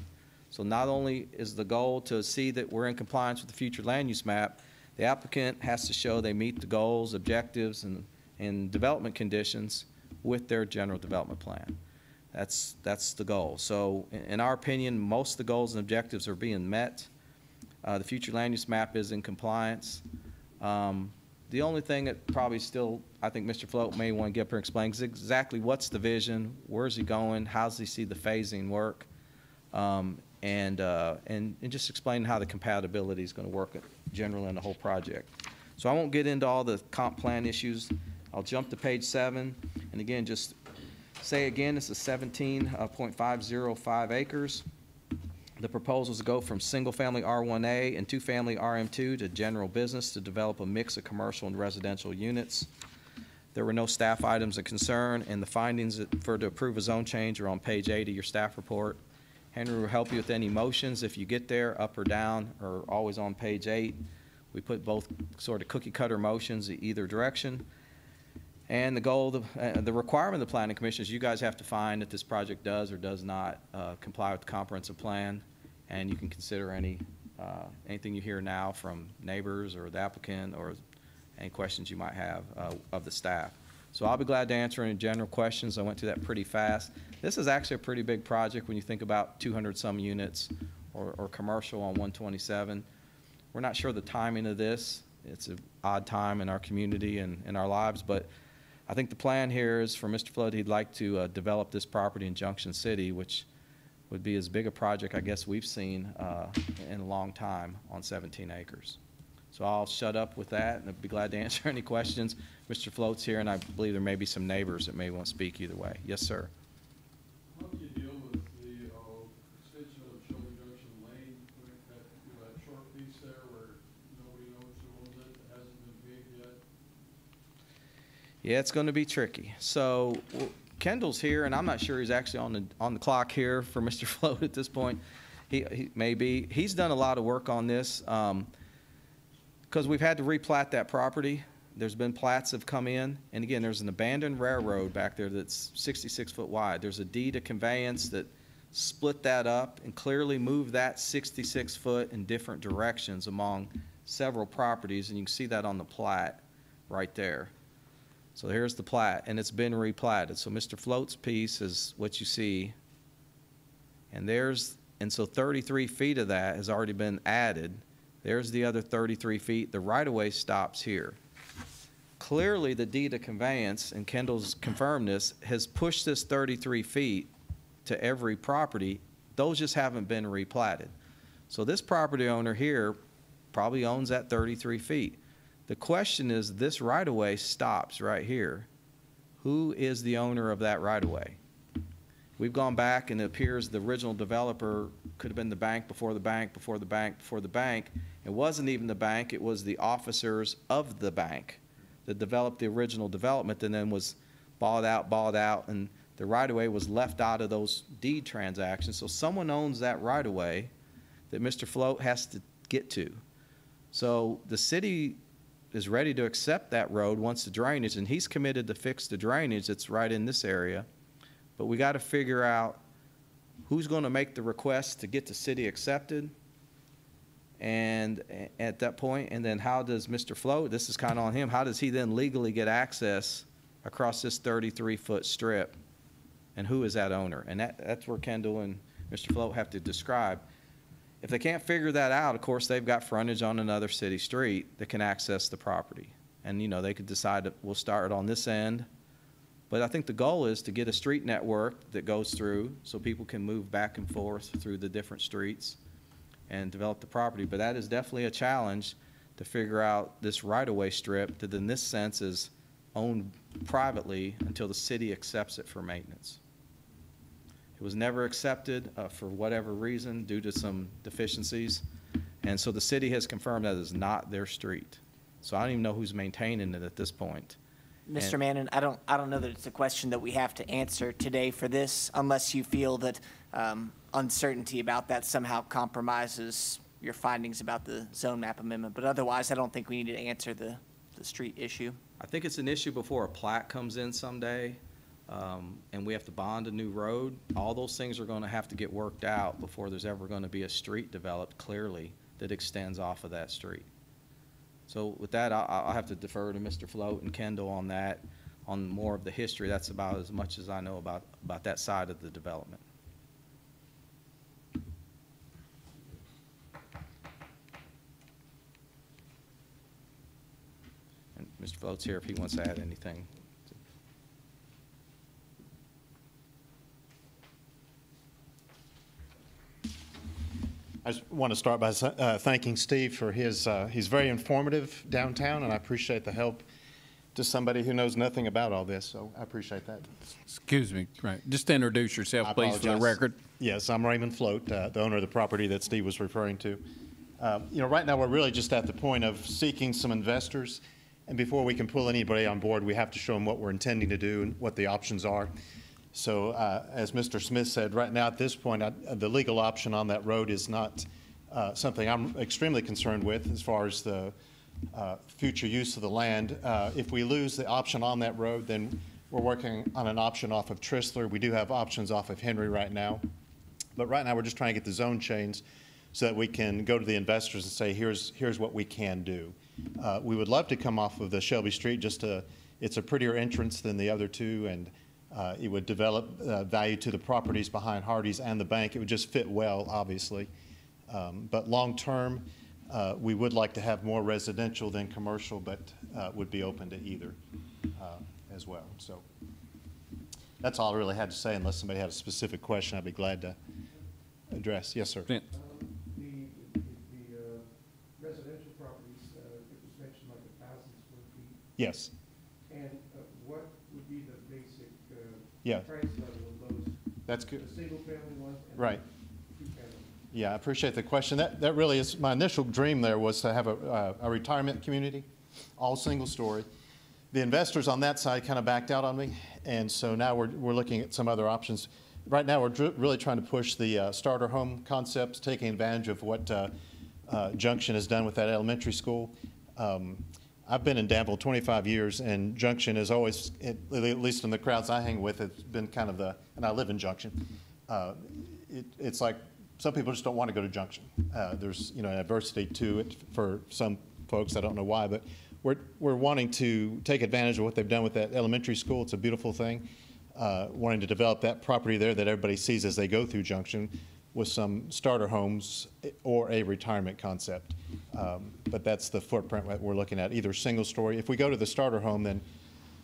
So not only is the goal to see that we're in compliance with the future land use map, the applicant has to show they meet the goals, objectives, and development conditions with their general development plan. That's the goal. So in our opinion, most of the goals and objectives are being met. The future land use map is in compliance. The only thing that probably still, I think Mr. Float may want to get up here and explain is exactly what's the vision, where's he going, how does he see the phasing work, and just explain how the compatibility is going to work generally in the whole project. So I won't get into all the comp plan issues. I'll jump to page 7, and again, just say again, this is 17.505 acres. The proposals go from single-family R1A and two-family RM2 to general business to develop a mix of commercial and residential units. There were no staff items of concern, and the findings to approve a zone change are on page 8 of your staff report. Henry will help you with any motions if you get there, up or down, or always on page 8. We put both sort of cookie-cutter motions in either direction. And the goal, the requirement of the Planning Commission is you guys have to find that this project does or does not comply with the comprehensive plan, and you can consider anything you hear now from neighbors or the applicant or any questions you might have of the staff. So I'll be glad to answer any general questions. I went through that pretty fast. This is actually a pretty big project when you think about 200-some units or commercial on 127. We're not sure the timing of this. It's an odd time in our community and in our lives, but I think the plan here is for Mr. Flood, he'd like to develop this property in Junction City, which would be as big a project I guess we've seen in a long time on 17 acres. So I'll shut up with that, and I'd be glad to answer any questions. Mr. Float's here, and I believe there may be some neighbors that may want to speak either way. Yes, sir. How do you deal with the extension of Shelby Junction Lane, that short piece there where nobody knows who owns it, that hasn't been paved yet? Yeah, it's going to be tricky. So Kendall's here, and I'm not sure he's actually on the clock here for Mr. Float at this point. He may be. He's done a lot of work on this because we've had to replat that property. There's been plats have come in, and again, there's an abandoned railroad back there that's 66 foot wide. There's a deed of conveyance that split that up and clearly moved that 66 foot in different directions among several properties, and you can see that on the plat right there. So here's the plat, and it's been replatted. So Mr. Float's piece is what you see, and so 33 feet of that has already been added. There's the other 33 feet. The right-of-way stops here. Clearly, the deed of conveyance, and Kendall's confirmed this, has pushed this 33 feet to every property. Those just haven't been replatted. So this property owner here probably owns that 33 feet. The question is, this right-of-way stops right here. Who is the owner of that right-of-way? We've gone back, and it appears the original developer could have been the bank before the bank, before the bank, before the bank. It wasn't even the bank. It was the officers of the bank that developed the original development and then was bought out, and the right-of-way was left out of those deed transactions. So someone owns that right-of-way that Mr. Float has to get to. So the city is ready to accept that road once the drainage, and he's committed to fix the drainage that's right in this area. But we got to figure out who's going to make the request to get the city accepted, and at that point, and then how does Mr. Float, this is kind of on him, how does he then legally get access across this 33-foot strip, and who is that owner? And that's where Kendall and Mr. Float have to describe. If they can't figure that out, of course, they've got frontage on another city street that can access the property. And, you know, they could decide that we'll start on this end. But I think the goal is to get a street network that goes through so people can move back and forth through the different streets and develop the property. But that is definitely a challenge to figure out this right-of-way strip that in this sense is owned privately until the city accepts it for maintenance. It was never accepted for whatever reason due to some deficiencies. And so the city has confirmed that is not their street. So I don't even know who's maintaining it at this point. Mr. Mannon, I don't know that it's a question that we have to answer today for this, unless you feel that uncertainty about that somehow compromises your findings about the zone map amendment. But otherwise, I don't think we need to answer the street issue. I think it's an issue before a plat comes in someday, and we have to bond a new road. All those things are going to have to get worked out before there's ever going to be a street developed clearly that extends off of that street. So with that, I'll have to defer to Mr. Float and Kendall on that, on more of the history. That's about as much as I know about that side of the development. And Mr. Float's here if he wants to add anything. I just want to start by thanking Steve for his, he's very informative downtown, and I appreciate the help to somebody who knows nothing about all this, so I appreciate that. Excuse me, right. Just introduce yourself, please, for the record. Yes, I'm Raymond Float, the owner of the property that Steve was referring to. You know, right now we're really just at the point of seeking some investors, and before we can pull anybody on board, we have to show them what we're intending to do and what the options are. So as Mr. Smith said, right now at this point, the legal option on that road is not something I'm extremely concerned with as far as the future use of the land. If we lose the option on that road, then we're working on an option off of Tristler. We do have options off of Henry right now. But right now we're just trying to get the zone changed so that we can go to the investors and say, here's what we can do. We would love to come off of the Shelby Street just to It's a prettier entrance than the other two, and it would develop value to the properties behind Hardee's and the bank. It would just fit well, obviously. But long-term, we would like to have more residential than commercial, but would be open to either as well. So that's all I really had to say. Unless somebody had a specific question, I'd be glad to address. Yes, sir. The residential properties, it was mentioned like 1,000 square feet. Yes. And what would be the basic Yeah. price level of those? That's good. The single-family ones and Right. the two-family? Yeah, I appreciate the question. That really is, my initial dream there was to have a retirement community, all single-story. The investors on that side kind of backed out on me, and so now we're looking at some other options. Right now, we're really trying to push the starter home concepts, taking advantage of what Junction has done with that elementary school. I've been in Danville 25 years, and Junction is always, at least in the crowds I hang with, it's been kind of and I live in Junction. It's like some people just don't want to go to Junction. There's an adversity to it for some folks. I don't know why, but we're wanting to take advantage of what they've done with that elementary school. It's a beautiful thing. Wanting to develop that property there that everybody sees as they go through Junction with some starter homes or a retirement concept. But that's the footprint that we're looking at, either single story. If we go to the starter home, then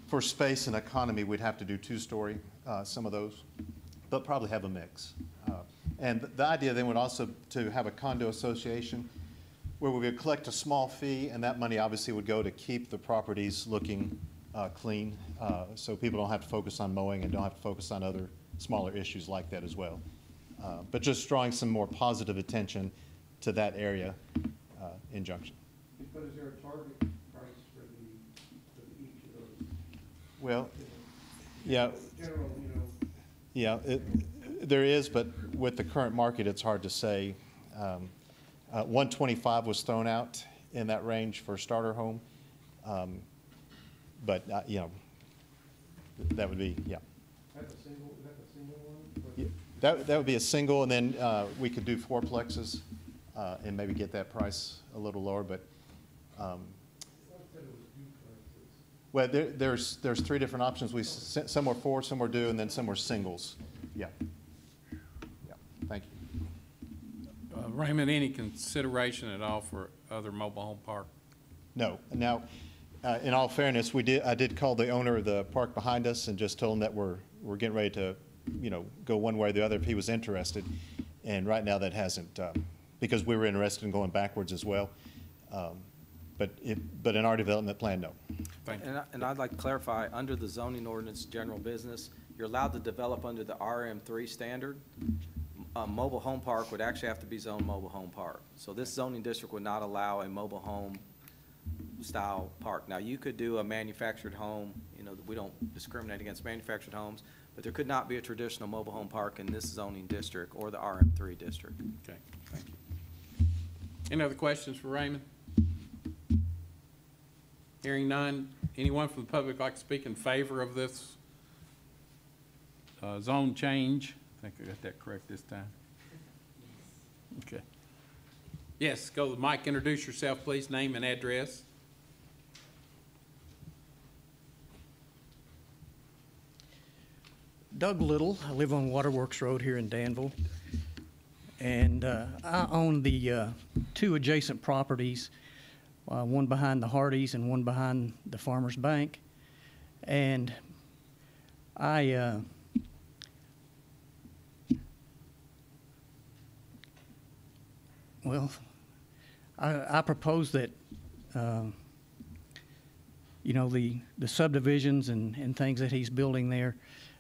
for space and economy, we'd have to do two-story, some of those, but probably have a mix. And the idea then would also to have a condo association where we would collect a small fee, and that money obviously would go to keep the properties looking clean, so people don't have to focus on mowing and don't have to focus on other smaller issues like that as well. But just drawing some more positive attention to that area in Junction. But is there a target price for each of those? Well, yeah. General, Yeah, there is, but with the current market, it's hard to say. 125 was thrown out in that range for a starter home. But, that would be, yeah. That's a single one? Yeah, that would be a single, and then we could do fourplexes and maybe get that price a little lower, but well, there's three different options. Some were four, some were two, and then some were singles. Yeah. Thank you. Raymond, any consideration at all for other mobile home park? No. Now, in all fairness, I did call the owner of the park behind us and just told him that we're getting ready to, go one way or the other if he was interested. And right now that hasn't, because we were interested in going backwards as well. But in our development plan, no. Thank you. And I'd like to clarify, under the zoning ordinance general business, you're allowed to develop under the RM3 standard. A mobile home park would actually have to be zoned mobile home park. So this zoning district would not allow a mobile home style park. Now, you could do a manufactured home, we don't discriminate against manufactured homes, but there could not be a traditional mobile home park in this zoning district or the RM3 district. Okay, thank you. Any other questions for Raymond? Hearing none, anyone from the public like to speak in favor of this zone change? I think I got that correct this time. Okay. Yes, go to the mic, introduce yourself, please, name and address. Doug Little. I live on Waterworks Road here in Danville. And I own the two adjacent properties, one behind the Hardee's and one behind the Farmers Bank. And I propose that, the subdivisions and things that he's building there,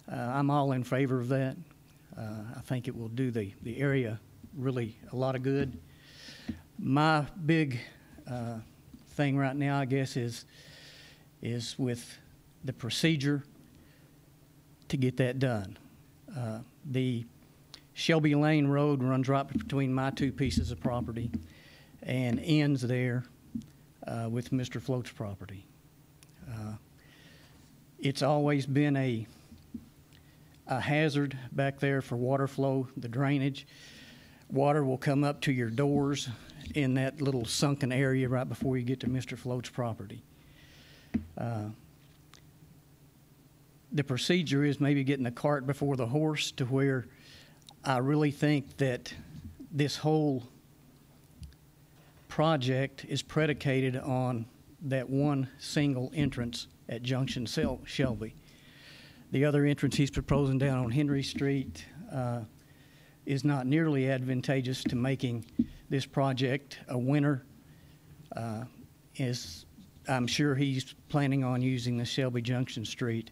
I'm all in favor of that. I think it will do the area really a lot of good. My big thing right now, I guess, is with the procedure to get that done. The Shelby Lane Road runs right between my two pieces of property and ends there with Mr. Float's property. It's always been a hazard back there for water flow, the drainage. Water will come up to your doors in that little sunken area right before you get to Mr. Float's property. the procedure is maybe getting the cart before the horse, to where I really think that this whole project is predicated on that one single entrance at Junction Shelby. The other entrance he's proposing down on Henry Street is not nearly advantageous to making this project a winner. I'm sure he's planning on using the Shelby Junction Street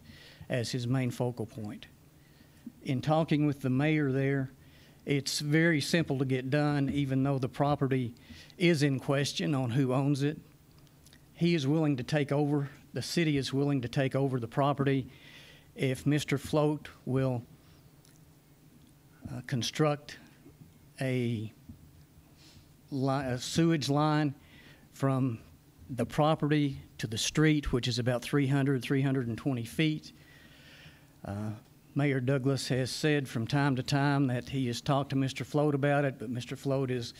as his main focal point. In talking with the mayor there, it's very simple to get done, even though the property is in question on who owns it. He is willing to take over, the city is willing to take over the property if Mr. Float will construct a sewage line from the property to the street, which is about 320 feet. Mayor Douglas has said from time to time that he has talked to Mr. Float about it, but Mr. Float is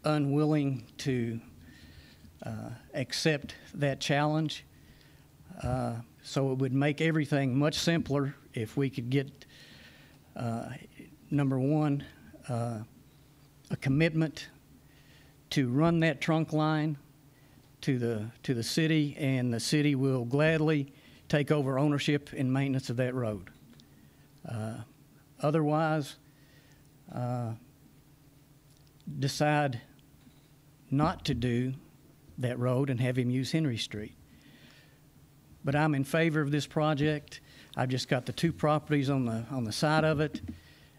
unwilling to accept that challenge. So it would make everything much simpler if we could get, number one, a commitment to run that trunk line to the city, and the city will gladly take over ownership and maintenance of that road. Otherwise, decide not to do that road and have him use Henry Street. But I'm in favor of this project. I've just got the two properties on the side of it,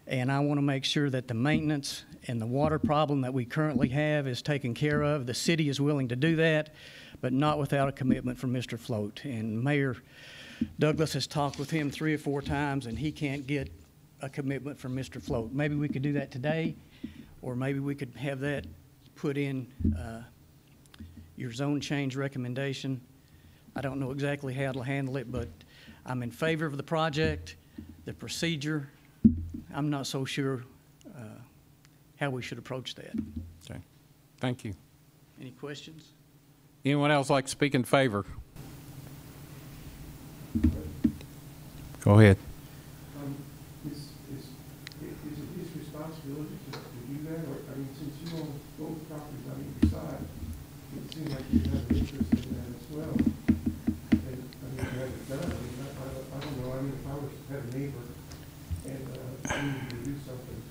and I want to make sure that the maintenance and the water problem that we currently have is taken care of. The city is willing to do that, but not without a commitment from Mr. Float. And Mayor Douglas has talked with him 3 or 4 times, and he can't get a commitment from Mr. Float. Maybe we could do that today, or maybe we could have that put in your zone change recommendation. I don't know exactly how to handle it, but I'm in favor of the project. The procedure, I'm not so sure how we should approach that. Okay, thank you. Any questions? Anyone else like to speak in favor? Go ahead. Is it his responsibility to do that? Or, I mean, since you own both properties on either side, it seems like you have an interest in that as well. And, I mean, you have it done. I mean, I don't know. I mean, if I was to have a neighbor and you needed to do something,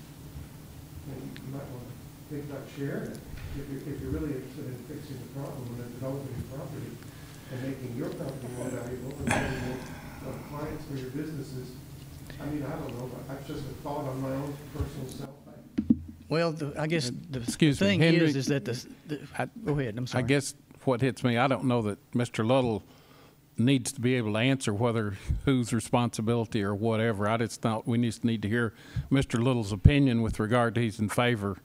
then you might want to think about sharing it. If you're really interested in fixing the problem and developing the property and making your property more valuable and getting more clients for your businesses, I mean, I don't know, but that's just a thought on my own personal self. Well, I guess the Excuse me, thing Henry, is that go ahead, I'm sorry. I guess what hits me, I don't know that Mr. Little needs to be able to answer whether whose responsibility or whatever. I just thought we just need to hear Mr. Little's opinion with regard to he's in favor.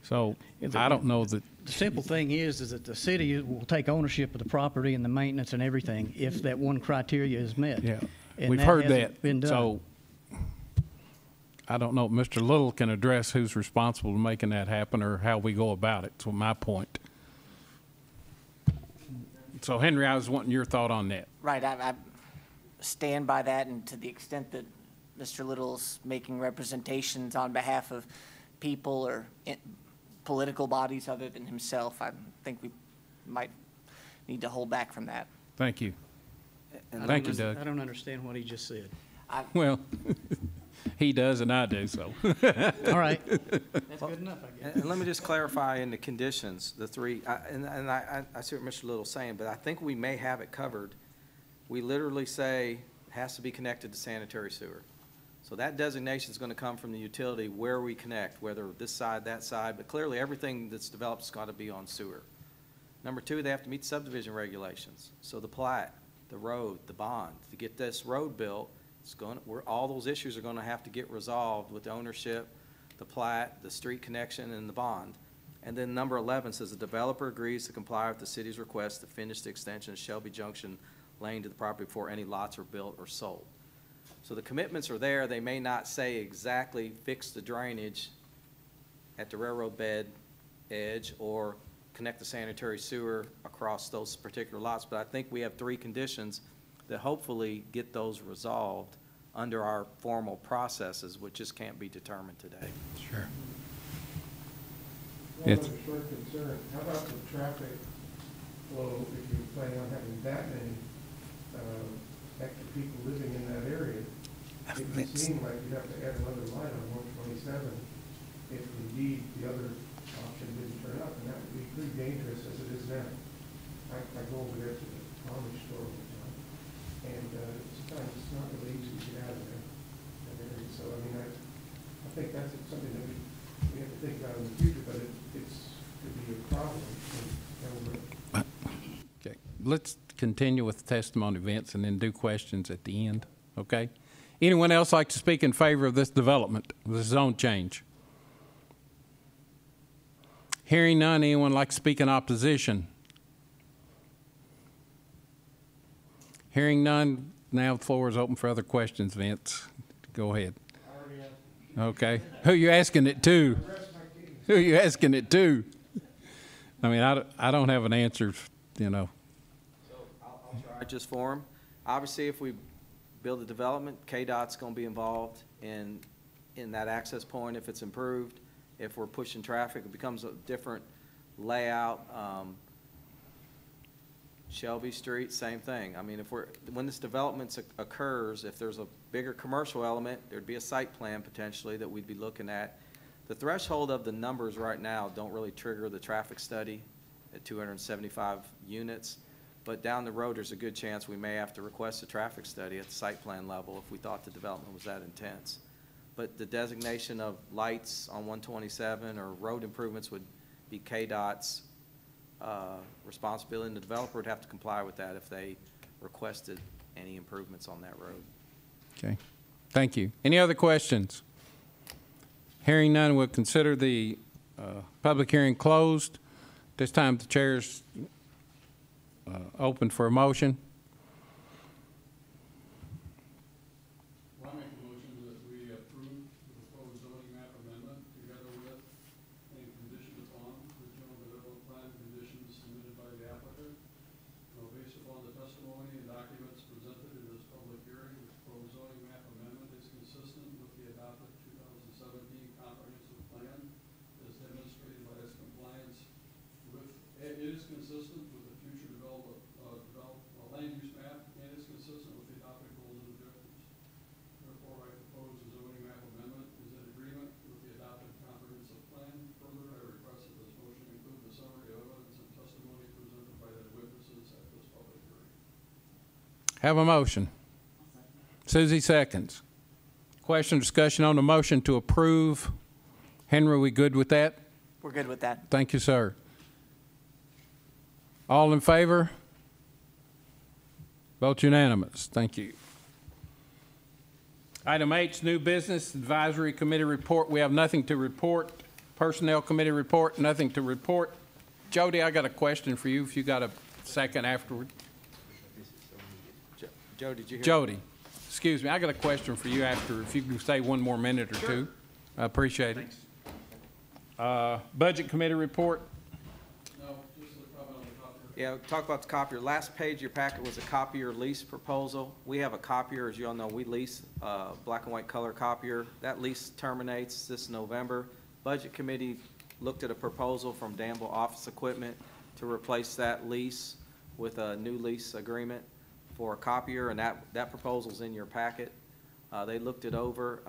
So I don't know that. The simple thing is that the city will take ownership of the property and the maintenance and everything if that one criteria is met. Yeah, And we've heard hasn't that. been done. So I don't know if Mr. Little can address who's responsible for making that happen or how we go about it. So my point. So Henry, I was wanting your thought on that. Right, I stand by that, and to the extent that Mr. Little's making representations on behalf of people or political bodies other than himself, I think we might need to hold back from that. Thank you. Thank you, Doug. I don't understand what he just said. Well, he does and I do, so. All right. That's good enough, I guess. And let me just clarify in the conditions, the three, I see what Mr. Little's saying, but I think we may have it covered. We literally say it has to be connected to sanitary sewer. So that designation is going to come from the utility where we connect, whether this side, that side, but clearly everything that's developed has got to be on sewer. Number 2, they have to meet subdivision regulations. So the plat, the road, the bond, to get this road built, all those issues are going to have to get resolved with the ownership, the plat, the street connection, and the bond. And then number 11 says the developer agrees to comply with the city's request to finish the extension of Shelby Junction Lane to the property before any lots are built or sold. So the commitments are there. They may not say exactly fix the drainage at the railroad bed edge or connect the sanitary sewer across those particular lots, but I think we have 3 conditions that hopefully get those resolved under our formal processes, which just can't be determined today. Sure. One Yes. other short concern, how about the traffic flow if you're planning on having that many extra people living in that area? It would seem like you'd have to add another line on 127 if indeed the other option didn't turn up, and that would be pretty dangerous as it is now. I go over there to the Amish store all the time, and sometimes it's not really easy to get out of there. That area. So, I mean, I think that's something that we have to think about in the future, but could be a problem. Okay, let's continue with testimony events and then do questions at the end, okay? Anyone else like to speak in favor of this development, this zone change? Hearing none, anyone like to speak in opposition? Hearing none, now the floor is open for other questions, Vince. Go ahead. Okay. Who are you asking it to? Who are you asking it to? I mean, I don't have an answer, you know. So I'll try just for them. Obviously, if we build a development, KDOT's going to be involved in that access point if it's improved. If we're pushing traffic, it becomes a different layout. Shelby Street, same thing. I mean, when this development occurs, if there's a bigger commercial element, there'd be a site plan potentially that we'd be looking at. The threshold of the numbers right now don't really trigger the traffic study at 275 units, but down the road, there's a good chance we may have to request a traffic study at the site plan level if we thought the development was that intense. But the designation of lights on 127 or road improvements would be KDOT's responsibility, and the developer would have to comply with that if they requested any improvements on that road. Okay, thank you. Any other questions? Hearing none, we'll consider the public hearing closed. This time the chair's open for a motion. Well, I make a motion that we approve the proposed zoning map amendment together with and conditioned upon the general development plan conditions submitted by the applicant. Based upon the testimony and documents presented in this public hearing, the proposed zoning map amendment is consistent with the adopted 2017 comprehensive plan as demonstrated by its compliance with, it is consistent with the future land use map, and is consistent with the adopted goals and objectives. Therefore, I propose the zoning map amendment is in agreement with the adopted comprehensive plan. Further, I request that this motion include the summary of evidence and testimony presented by the witnesses at this public hearing. Have a motion. Susie seconds. Question, discussion on the motion to approve. Henry, we good with that? We're good with that. Thank you, sir. All in favor? Vote unanimous. Thank you. Item H, new business advisory committee report. We have nothing to report. Personnel committee report, nothing to report. Jody, I got a question for you if you got a second afterward. Joe, did you hear? Jody, excuse me, I got a question for you after, if you can stay one more minute or two. I appreciate it. Budget committee report. Yeah, talk about the copier. Last page of your packet was a copier lease proposal. We have a copier, as you all know, we lease a black and white color copier. That lease terminates this November. Budget committee looked at a proposal from Danville Office Equipment to replace that lease with a new lease agreement for a copier, and that proposal's in your packet. They looked it over.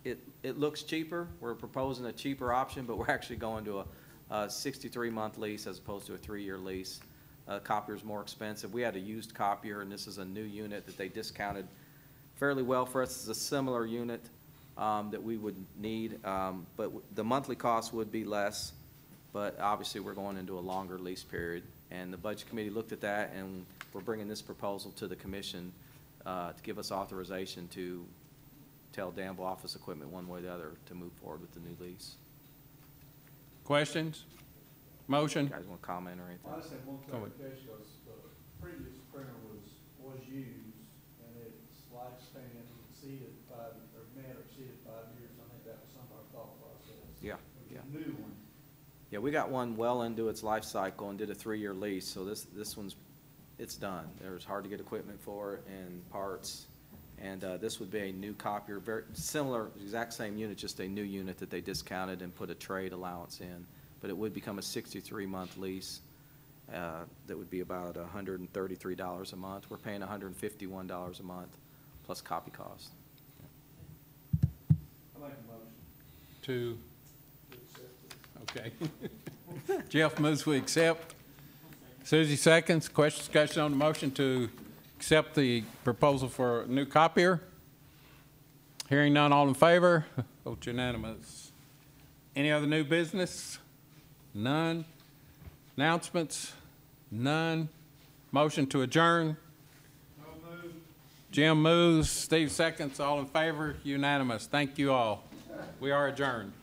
It looks cheaper. We're proposing a cheaper option, but we're actually going to a 63-month lease as opposed to a 3-year lease. Copier's more expensive. We had a used copier, and this is a new unit that they discounted fairly well for us. It's a similar unit that we would need, but the monthly cost would be less, but obviously we're going into a longer lease period. And the Budget Committee looked at that, and we're bringing this proposal to the Commission to give us authorization to tell Danville Office Equipment one way or the other to move forward with the new lease. Questions? Motion? You guys want to comment or anything? I just have one clarification, because the previous printer was used, and its lifespan exceeded 5, or may have exceeded 5 years. I think that was some of our thought process. Yeah, yeah. New one. Yeah, we got one well into its life cycle and did a 3-year lease, so this one's it's done. It was hard to get equipment for it and parts. And this would be a new copier, very similar, exact same unit, just a new unit that they discounted and put a trade allowance in. But it would become a 63-month lease. That would be about $133 a month. We're paying $151 a month plus copy cost. I make a motion. Okay. Jeff moves we accept. Susie seconds. Question, discussion on the motion to accept the proposal for a new copier. Hearing none, all in favor? Vote unanimous. Any other new business? None. Announcements? None. Motion to adjourn. Jim moves. Steve seconds. All in favor? Unanimous. Thank you all. We are adjourned.